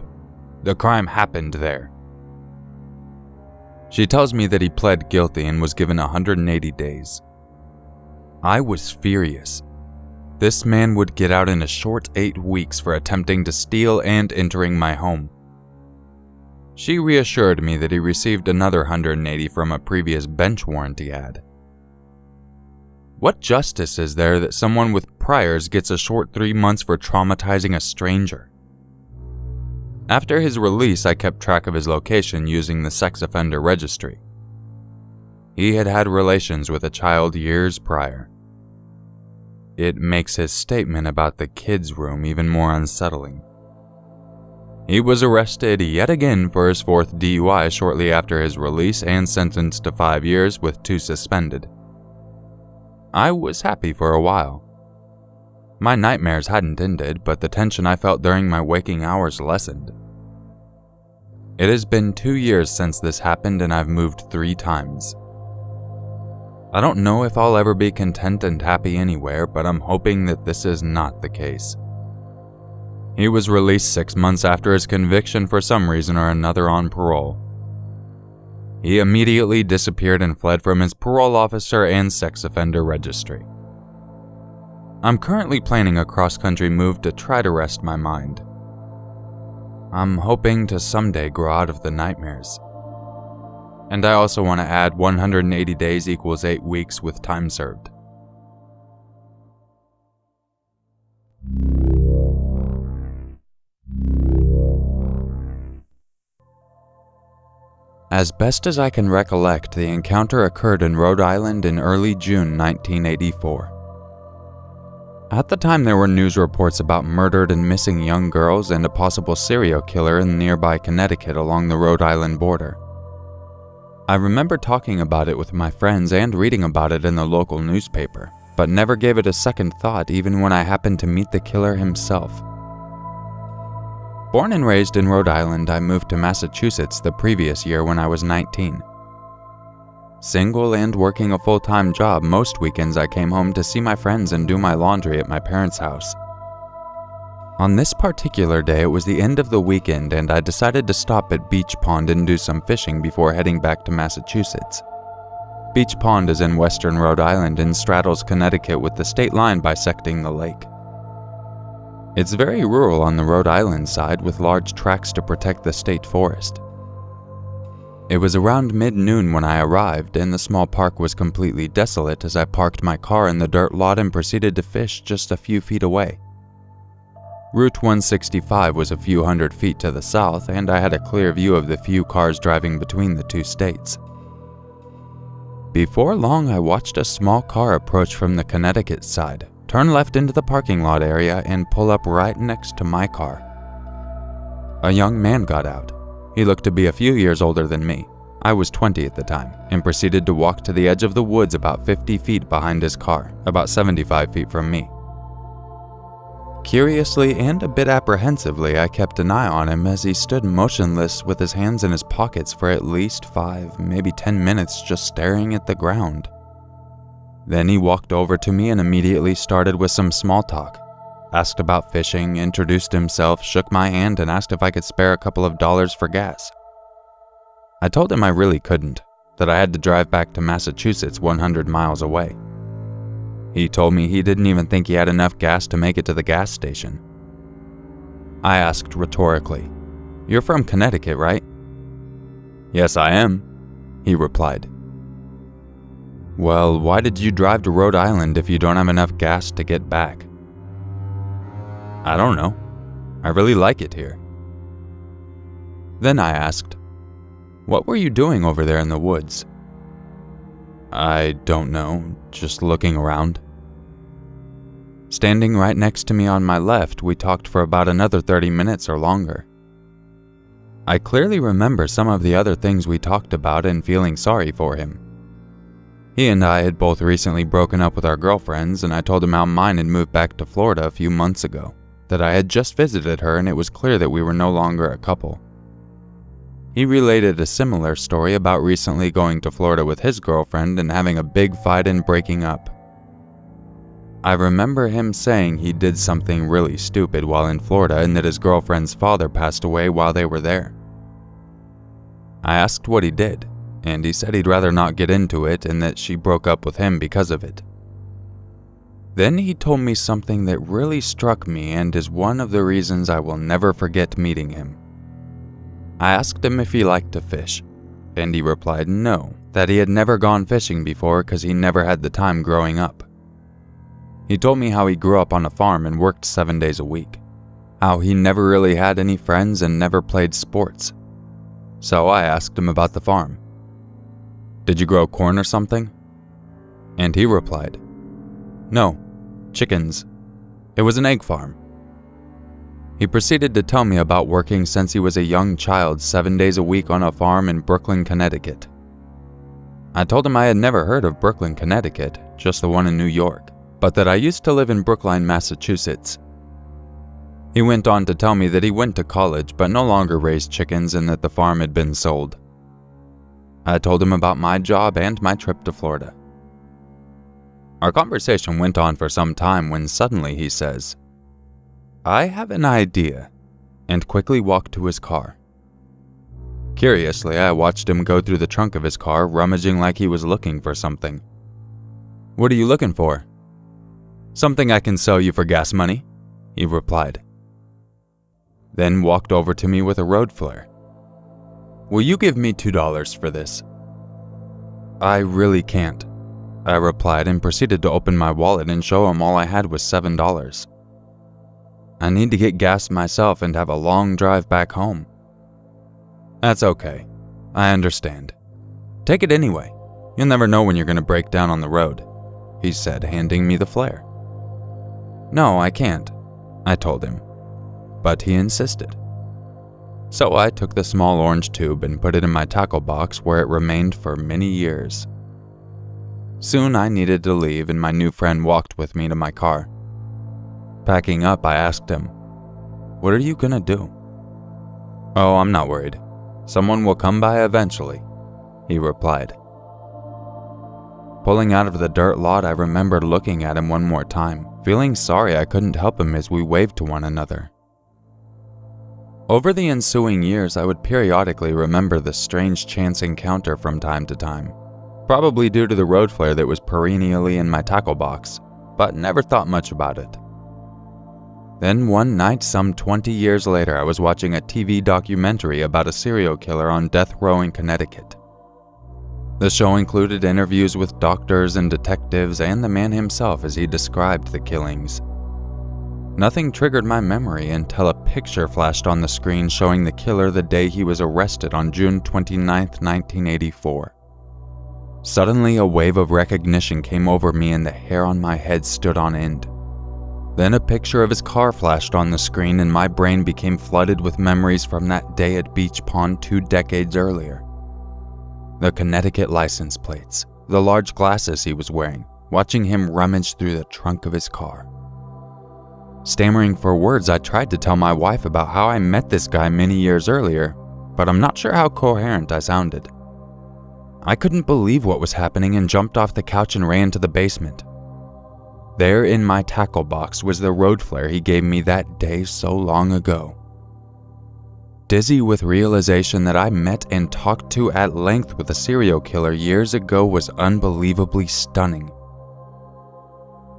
The crime happened there. She tells me that he pled guilty and was given 180 days. I was furious. This man would get out in a short 8 weeks for attempting to steal and entering my home. She reassured me that he received another 180 from a previous bench warrant he had. What justice is there that someone with priors gets a short 3 months for traumatizing a stranger? After his release, I kept track of his location using the sex offender registry. He had had relations with a child years prior. It makes his statement about the kids' room even more unsettling. He was arrested yet again for his 4th DUI shortly after his release and sentenced to 5 years with 2 suspended. I was happy for a while. My nightmares hadn't ended, but the tension I felt during my waking hours lessened. It has been 2 years since this happened and I've moved 3 times. I don't know if I'll ever be content and happy anywhere, but I'm hoping that this is not the case. He was released 6 months after his conviction for some reason or another on parole. He immediately disappeared and fled from his parole officer and sex offender registry. I'm currently planning a cross-country move to try to rest my mind. I'm hoping to someday grow out of the nightmares. And I also want to add 180 days equals 8 weeks with time served. As best as I can recollect, the encounter occurred in Rhode Island in early June 1984. At the time, there were news reports about murdered and missing young girls and a possible serial killer in nearby Connecticut along the Rhode Island border. I remember talking about it with my friends and reading about it in the local newspaper, but never gave it a second thought even when I happened to meet the killer himself. Born and raised in Rhode Island, I moved to Massachusetts the previous year when I was 19. Single and working a full-time job, most weekends I came home to see my friends and do my laundry at my parents' house. On this particular day, it was the end of the weekend and I decided to stop at Beach Pond and do some fishing before heading back to Massachusetts. Beach Pond is in western Rhode Island and straddles Connecticut with the state line bisecting the lake. It's very rural on the Rhode Island side with large tracts to protect the state forest. It was around mid-noon when I arrived, and the small park was completely desolate as I parked my car in the dirt lot and proceeded to fish just a few feet away. Route 165 was a few hundred feet to the south, and I had a clear view of the few cars driving between the 2 states. Before long, I watched a small car approach from the Connecticut side, turn left into the parking lot area, and pull up right next to my car. A young man got out. He looked to be a few years older than me. I was 20 at the time, and proceeded to walk to the edge of the woods about 50 feet behind his car, about 75 feet from me. Curiously and a bit apprehensively, I kept an eye on him as he stood motionless with his hands in his pockets for at least 5, maybe 10 minutes just staring at the ground. Then he walked over to me and immediately started with some small talk. Asked about fishing, introduced himself, shook my hand, and asked if I could spare a couple of dollars for gas. I told him I really couldn't, that I had to drive back to Massachusetts 100 miles away. He told me he didn't even think he had enough gas to make it to the gas station. I asked rhetorically, "You're from Connecticut, right?" "Yes, I am," he replied. "Well, why did you drive to Rhode Island if you don't have enough gas to get back?" "I don't know. I really like it here." Then I asked, "What were you doing over there in the woods?" "I don't know, just looking around." Standing right next to me on my left, we talked for about another 30 minutes or longer. I clearly remember some of the other things we talked about and feeling sorry for him. He and I had both recently broken up with our girlfriends, and I told him how mine had moved back to Florida a few months ago, that I had just visited her and it was clear that we were no longer a couple. He related a similar story about recently going to Florida with his girlfriend and having a big fight and breaking up. I remember him saying he did something really stupid while in Florida and that his girlfriend's father passed away while they were there. I asked what he did, and he said he'd rather not get into it and that she broke up with him because of it. Then he told me something that really struck me and is one of the reasons I will never forget meeting him. I asked him if he liked to fish, and he replied no, that he had never gone fishing before because he never had the time growing up. He told me how he grew up on a farm and worked 7 days a week, how he never really had any friends and never played sports. So I asked him about the farm. Did you grow corn or something? And he replied, no, chickens. It was an egg farm. He proceeded to tell me about working since he was a young child 7 days a week on a farm in Brooklyn, Connecticut. I told him I had never heard of Brooklyn, Connecticut, just the one in New York, but that I used to live in Brookline, Massachusetts. He went on to tell me that he went to college but no longer raised chickens and that the farm had been sold. I told him about my job and my trip to Florida. Our conversation went on for some time when suddenly he says, I have an idea, and quickly walked to his car. Curiously, I watched him go through the trunk of his car, rummaging like he was looking for something. What are you looking for? Something I can sell you for gas money, he replied. Then walked over to me with a road flare. Will you give me $2 for this? I really can't, I replied and proceeded to open my wallet and show him all I had was $7. I need to get gas myself and have a long drive back home. That's okay. I understand. Take it anyway. You'll never know when you're going to break down on the road, he said, handing me the flare. No, I can't, I told him, but he insisted. So I took the small orange tube and put it in my tackle box where it remained for many years. Soon I needed to leave and my new friend walked with me to my car. Packing up, I asked him, What are you gonna do? Oh, I'm not worried. Someone will come by eventually, he replied. Pulling out of the dirt lot, I remembered looking at him one more time, feeling sorry I couldn't help him as we waved to one another. Over the ensuing years, I would periodically remember the strange chance encounter from time to time, probably due to the road flare that was perennially in my tackle box, but never thought much about it. Then one night, some 20 years later, I was watching a TV documentary about a serial killer on death row in Connecticut. The show included interviews with doctors and detectives and the man himself as he described the killings. Nothing triggered my memory until a picture flashed on the screen showing the killer the day he was arrested on June 29, 1984. Suddenly, a wave of recognition came over me and the hair on my head stood on end. Then a picture of his car flashed on the screen and my brain became flooded with memories from that day at Beach Pond 2 decades earlier. The Connecticut license plates, the large glasses he was wearing, watching him rummage through the trunk of his car. Stammering for words, I tried to tell my wife about how I met this guy many years earlier, but I'm not sure how coherent I sounded. I couldn't believe what was happening and jumped off the couch and ran to the basement. There in my tackle box was the road flare he gave me that day so long ago. Dizzy with realization that I met and talked to at length with a serial killer years ago was unbelievably stunning.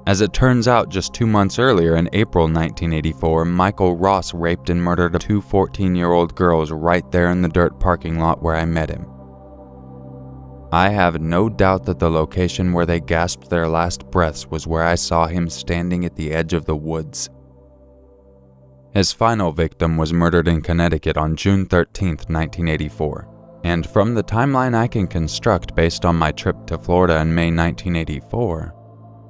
As it turns out, just 2 months earlier in April 1984, Michael Ross raped and murdered 2 14-year-old girls right there in the dirt parking lot where I met him. I have no doubt that the location where they gasped their last breaths was where I saw him standing at the edge of the woods. His final victim was murdered in Connecticut on June 13, 1984, and from the timeline I can construct based on my trip to Florida in May 1984,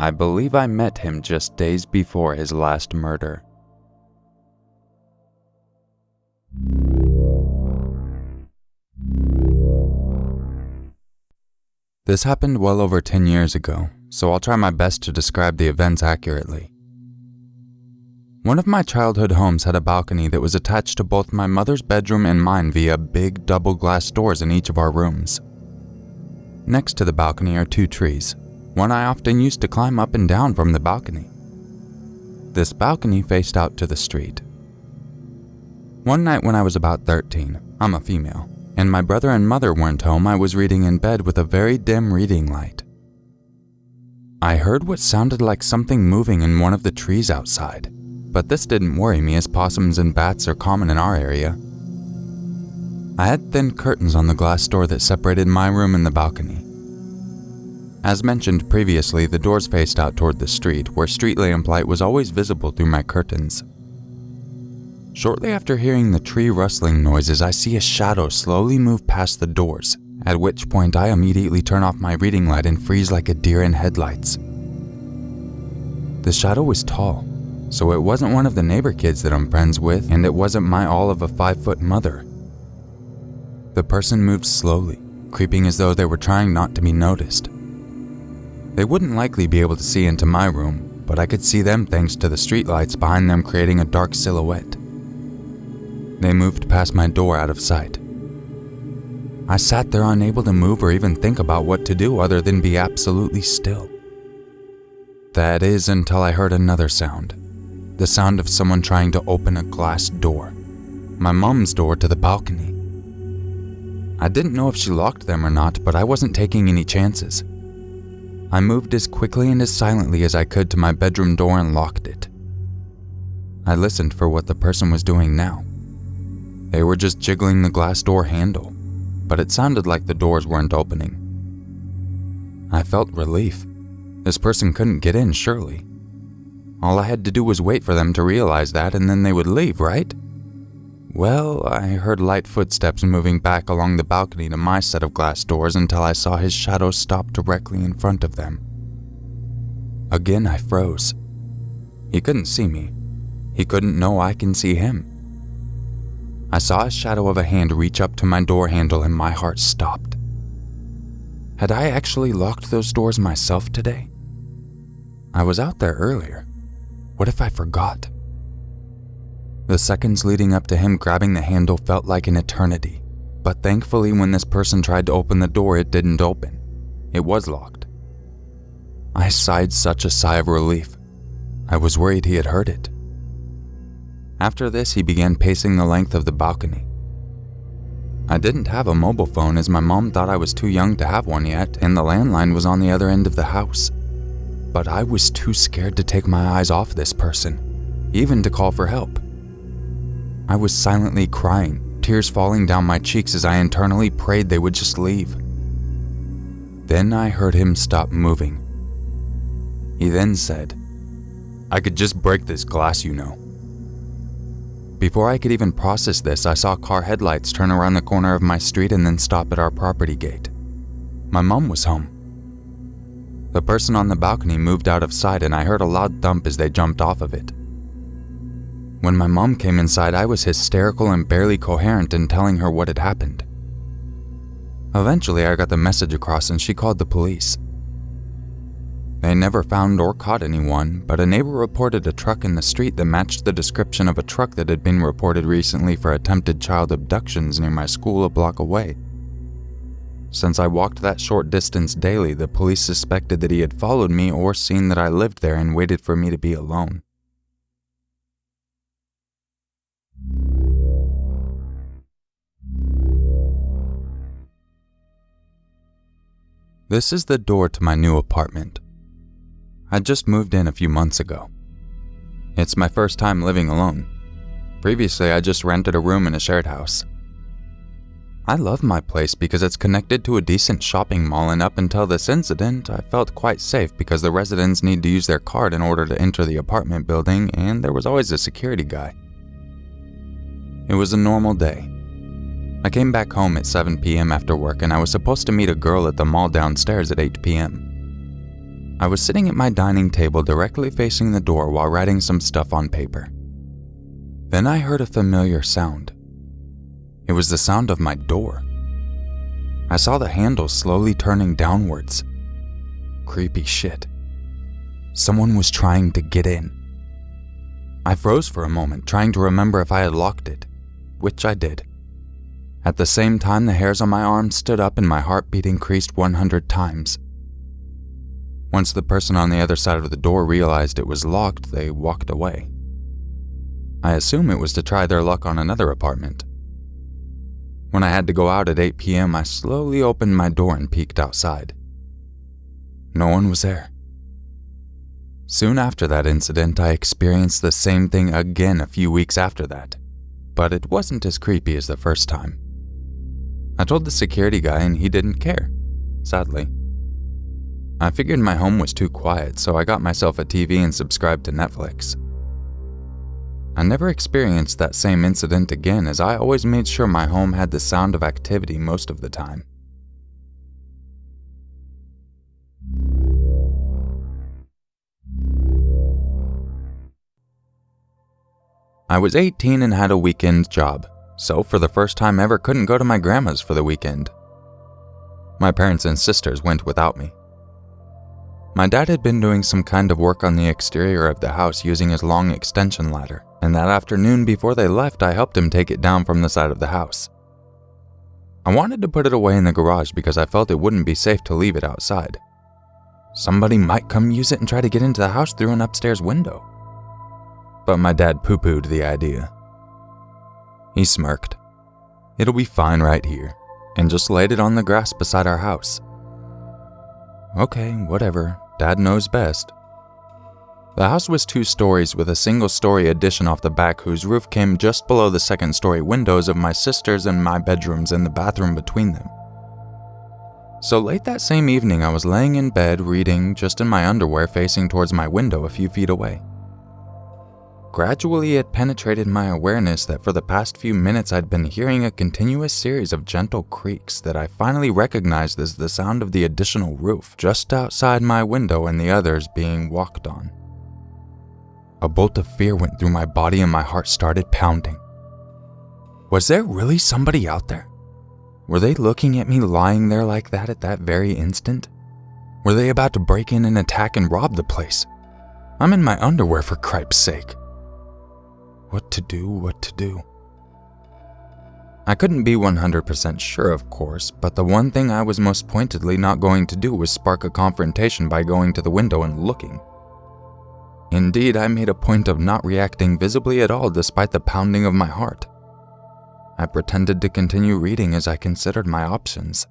I believe I met him just days before his last murder. This happened well over 10 years ago, so I'll try my best to describe the events accurately. One of my childhood homes had a balcony that was attached to both my mother's bedroom and mine via big double glass doors in each of our rooms. Next to the balcony are 2 trees, one I often used to climb up and down from the balcony. This balcony faced out to the street. One night when I was about 13, I'm a female, and my brother and mother weren't home, I was reading in bed with a very dim reading light. I heard what sounded like something moving in one of the trees outside, but this didn't worry me as possums and bats are common in our area. I had thin curtains on the glass door that separated my room and the balcony. As mentioned previously, the doors faced out toward the street, where street lamp light was always visible through my curtains. Shortly after hearing the tree rustling noises, I see a shadow slowly move past the doors, at which point I immediately turn off my reading light and freeze like a deer in headlights. The shadow was tall, so it wasn't one of the neighbor kids that I'm friends with, and it wasn't my all of a 5-foot mother. The person moved slowly, creeping as though they were trying not to be noticed. They wouldn't likely be able to see into my room, but I could see them thanks to the streetlights behind them creating a dark silhouette. They moved past my door out of sight. I sat there unable to move or even think about what to do other than be absolutely still. That is until I heard another sound. The sound of someone trying to open a glass door. My mom's door to the balcony. I didn't know if she locked them or not, but I wasn't taking any chances. I moved as quickly and as silently as I could to my bedroom door and locked it. I listened for what the person was doing now. They were just jiggling the glass door handle, but it sounded like the doors weren't opening. I felt relief. This person couldn't get in, surely. All I had to do was wait for them to realize that, and then they would leave, right? Well, I heard light footsteps moving back along the balcony to my set of glass doors until I saw his shadow stop directly in front of them. Again, I froze. He couldn't see me. He couldn't know I can see him. I saw a shadow of a hand reach up to my door handle and my heart stopped. Had I actually locked those doors myself today? I was out there earlier. What if I forgot? The seconds leading up to him grabbing the handle felt like an eternity, but thankfully when this person tried to open the door, it didn't open. It was locked. I sighed such a sigh of relief. I was worried he had heard it. After this, he began pacing the length of the balcony. I didn't have a mobile phone as my mom thought I was too young to have one yet, and the landline was on the other end of the house. But I was too scared to take my eyes off this person, even to call for help. I was silently crying, tears falling down my cheeks as I internally prayed they would just leave. Then I heard him stop moving. He then said, "I could just break this glass, you know." Before I could even process this, I saw car headlights turn around the corner of my street and then stop at our property gate. My mom was home. The person on the balcony moved out of sight and I heard a loud thump as they jumped off of it. When my mom came inside, I was hysterical and barely coherent in telling her what had happened. Eventually, I got the message across and she called the police. They never found or caught anyone, but a neighbor reported a truck in the street that matched the description of a truck that had been reported recently for attempted child abductions near my school a block away. Since I walked that short distance daily, the police suspected that he had followed me or seen that I lived there and waited for me to be alone. This is the door to my new apartment. I just moved in a few months ago. It's my first time living alone. Previously, I just rented a room in a shared house. I love my place because it's connected to a decent shopping mall, and up until this incident, I felt quite safe because the residents need to use their card in order to enter the apartment building, and there was always a security guy. It was a normal day. I came back home at 7 p.m. after work, and I was supposed to meet a girl at the mall downstairs at 8 p.m. I was sitting at my dining table directly facing the door while writing some stuff on paper. Then I heard a familiar sound. It was the sound of my door. I saw the handle slowly turning downwards. Creepy shit. Someone was trying to get in. I froze for a moment, trying to remember if I had locked it, which I did. At the same time, the hairs on my arm stood up and my heartbeat increased 100 times. Once the person on the other side of the door realized it was locked, they walked away. I assume it was to try their luck on another apartment. When I had to go out at 8 p.m., I slowly opened my door and peeked outside. No one was there. Soon after that incident, I experienced the same thing again a few weeks after that, but it wasn't as creepy as the first time. I told the security guy and he didn't care, sadly. I figured my home was too quiet, so I got myself a TV and subscribed to Netflix. I never experienced that same incident again, as I always made sure my home had the sound of activity most of the time. I was 18 and had a weekend job, so for the first time ever couldn't go to my grandma's for the weekend. My parents and sisters went without me. My dad had been doing some kind of work on the exterior of the house using his long extension ladder, and that afternoon before they left, I helped him take it down from the side of the house. I wanted to put it away in the garage because I felt it wouldn't be safe to leave it outside. Somebody might come use it and try to get into the house through an upstairs window. But my dad poo-pooed the idea. He smirked. "It'll be fine right here," and just laid it on the grass beside our house. Okay, whatever. Dad knows best. The house was 2 stories with a single-story addition off the back whose roof came just below the second-story windows of my sisters and my bedrooms and the bathroom between them. So late that same evening, I was laying in bed reading, just in my underwear facing towards my window a few feet away. Gradually, it penetrated my awareness that for the past few minutes I'd been hearing a continuous series of gentle creaks that I finally recognized as the sound of the additional roof just outside my window and the others being walked on. A bolt of fear went through my body and my heart started pounding. Was there really somebody out there? Were they looking at me lying there like that at that very instant? Were they about to break in and attack and rob the place? I'm in my underwear, for cripe's sake. What to do? I couldn't be 100% sure, of course, but the one thing I was most pointedly not going to do was spark a confrontation by going to the window and looking. Indeed, I made a point of not reacting visibly at all despite the pounding of my heart. I pretended to continue reading as I considered my options.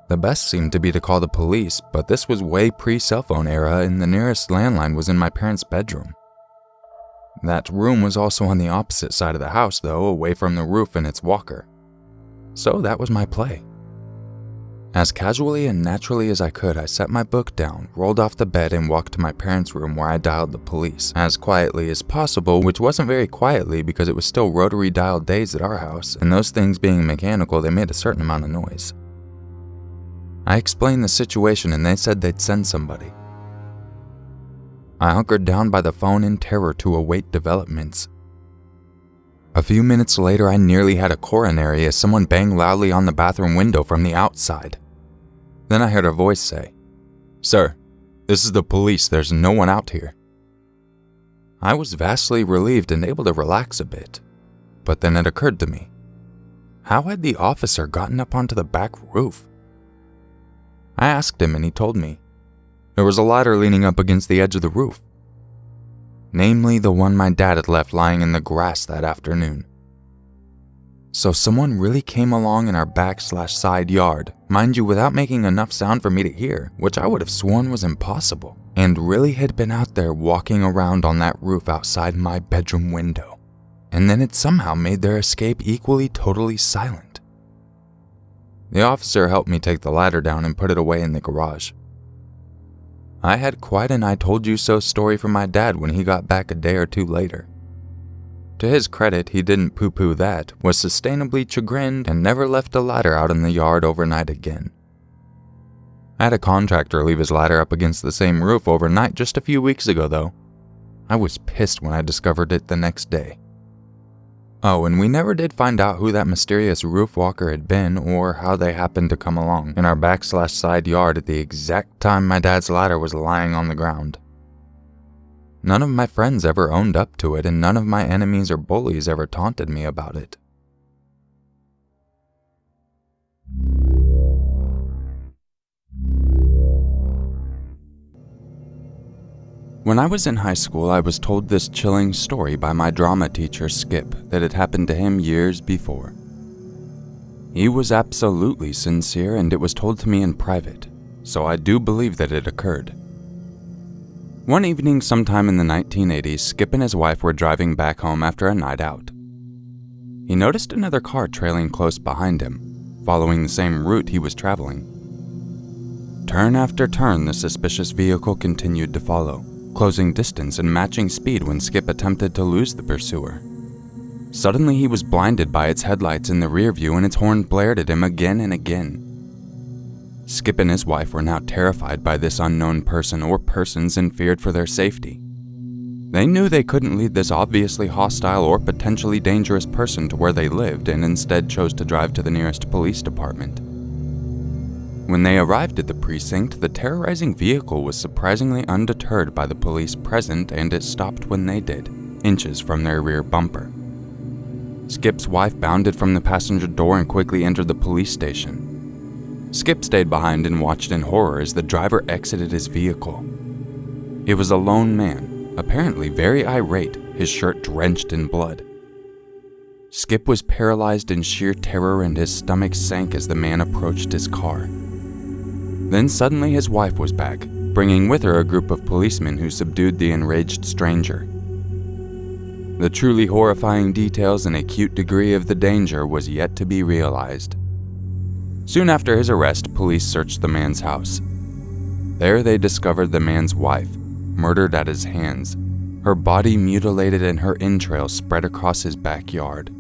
The best seemed to be to call the police, but this was way pre-cell phone era and the nearest landline was in my parents' bedroom. That room was also on the opposite side of the house, though, away from the roof and its walker. So that was my play. As casually and naturally as I could, I set my book down, rolled off the bed, and walked to my parents' room where I dialed the police, as quietly as possible, which wasn't very quietly because it was still rotary dialed days at our house, and those things being mechanical, they made a certain amount of noise. I explained the situation and they said they'd send somebody. I hunkered down by the phone in terror to await developments. A few minutes later, I nearly had a coronary as someone banged loudly on the bathroom window from the outside. Then I heard a voice say, "Sir, this is the police. There's no one out here." I was vastly relieved and able to relax a bit. But then it occurred to me. How had the officer gotten up onto the back roof? I asked him and he told me. There was a ladder leaning up against the edge of the roof. Namely, the one my dad had left lying in the grass that afternoon. So someone really came along in our back/side yard, mind you, without making enough sound for me to hear, which I would have sworn was impossible, and really had been out there walking around on that roof outside my bedroom window, and then had somehow made their escape equally totally silent. The officer helped me take the ladder down and put it away in the garage. I had quite an I told you so story from my dad when he got back a day or two later. To his credit, he didn't poo-poo that, was sustainably chagrined, and never left a ladder out in the yard overnight again. I had a contractor leave his ladder up against the same roof overnight just a few weeks ago, though. I was pissed when I discovered it the next day. Oh, and we never did find out who that mysterious roof walker had been or how they happened to come along in our back/side yard at the exact time my dad's ladder was lying on the ground. None of my friends ever owned up to it, and none of my enemies or bullies ever taunted me about it. When I was in high school, I was told this chilling story by my drama teacher, Skip, that had happened to him years before. He was absolutely sincere, and it was told to me in private, so I do believe that it occurred. One evening sometime in the 1980s, Skip and his wife were driving back home after a night out. He noticed another car trailing close behind him, following the same route he was traveling. Turn after turn, the suspicious vehicle continued to follow, closing distance and matching speed when Skip attempted to lose the pursuer. Suddenly, he was blinded by its headlights in the rear view and its horn blared at him again and again. Skip and his wife were now terrified by this unknown person or persons and feared for their safety. They knew they couldn't lead this obviously hostile or potentially dangerous person to where they lived and instead chose to drive to the nearest police department. When they arrived at the precinct, the terrorizing vehicle was surprisingly undeterred by the police present, and it stopped when they did, inches from their rear bumper. Skip's wife bounded from the passenger door and quickly entered the police station. Skip stayed behind and watched in horror as the driver exited his vehicle. It was a lone man, apparently very irate, his shirt drenched in blood. Skip was paralyzed in sheer terror and his stomach sank as the man approached his car. Then suddenly his wife was back, bringing with her a group of policemen who subdued the enraged stranger. The truly horrifying details and acute degree of the danger was yet to be realized. Soon after his arrest, police searched the man's house. There they discovered the man's wife, murdered at his hands, her body mutilated and her entrails spread across his backyard.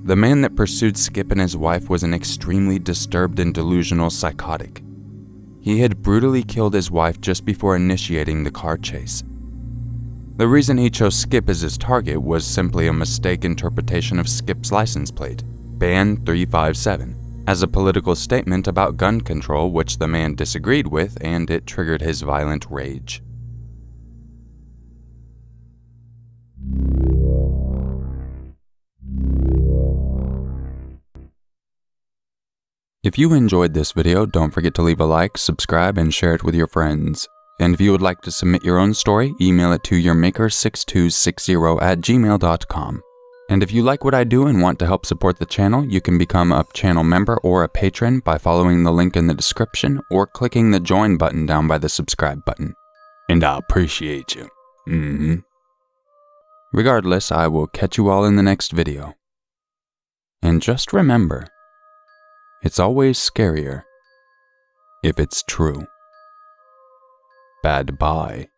The man that pursued Skip and his wife was an extremely disturbed and delusional psychotic. He had brutally killed his wife just before initiating the car chase. The reason he chose Skip as his target was simply a mistake interpretation of Skip's license plate, BAN 357, as a political statement about gun control which the man disagreed with, and it triggered his violent rage. If you enjoyed this video, don't forget to leave a like, subscribe, and share it with your friends. And if you would like to submit your own story, email it to urmaker6260@gmail.com. And if you like what I do and want to help support the channel, you can become a channel member or a patron by following the link in the description or clicking the join button down by the subscribe button. And I appreciate you. Regardless, I will catch you all in the next video. And just remember, it's always scarier if it's true. Bad bye.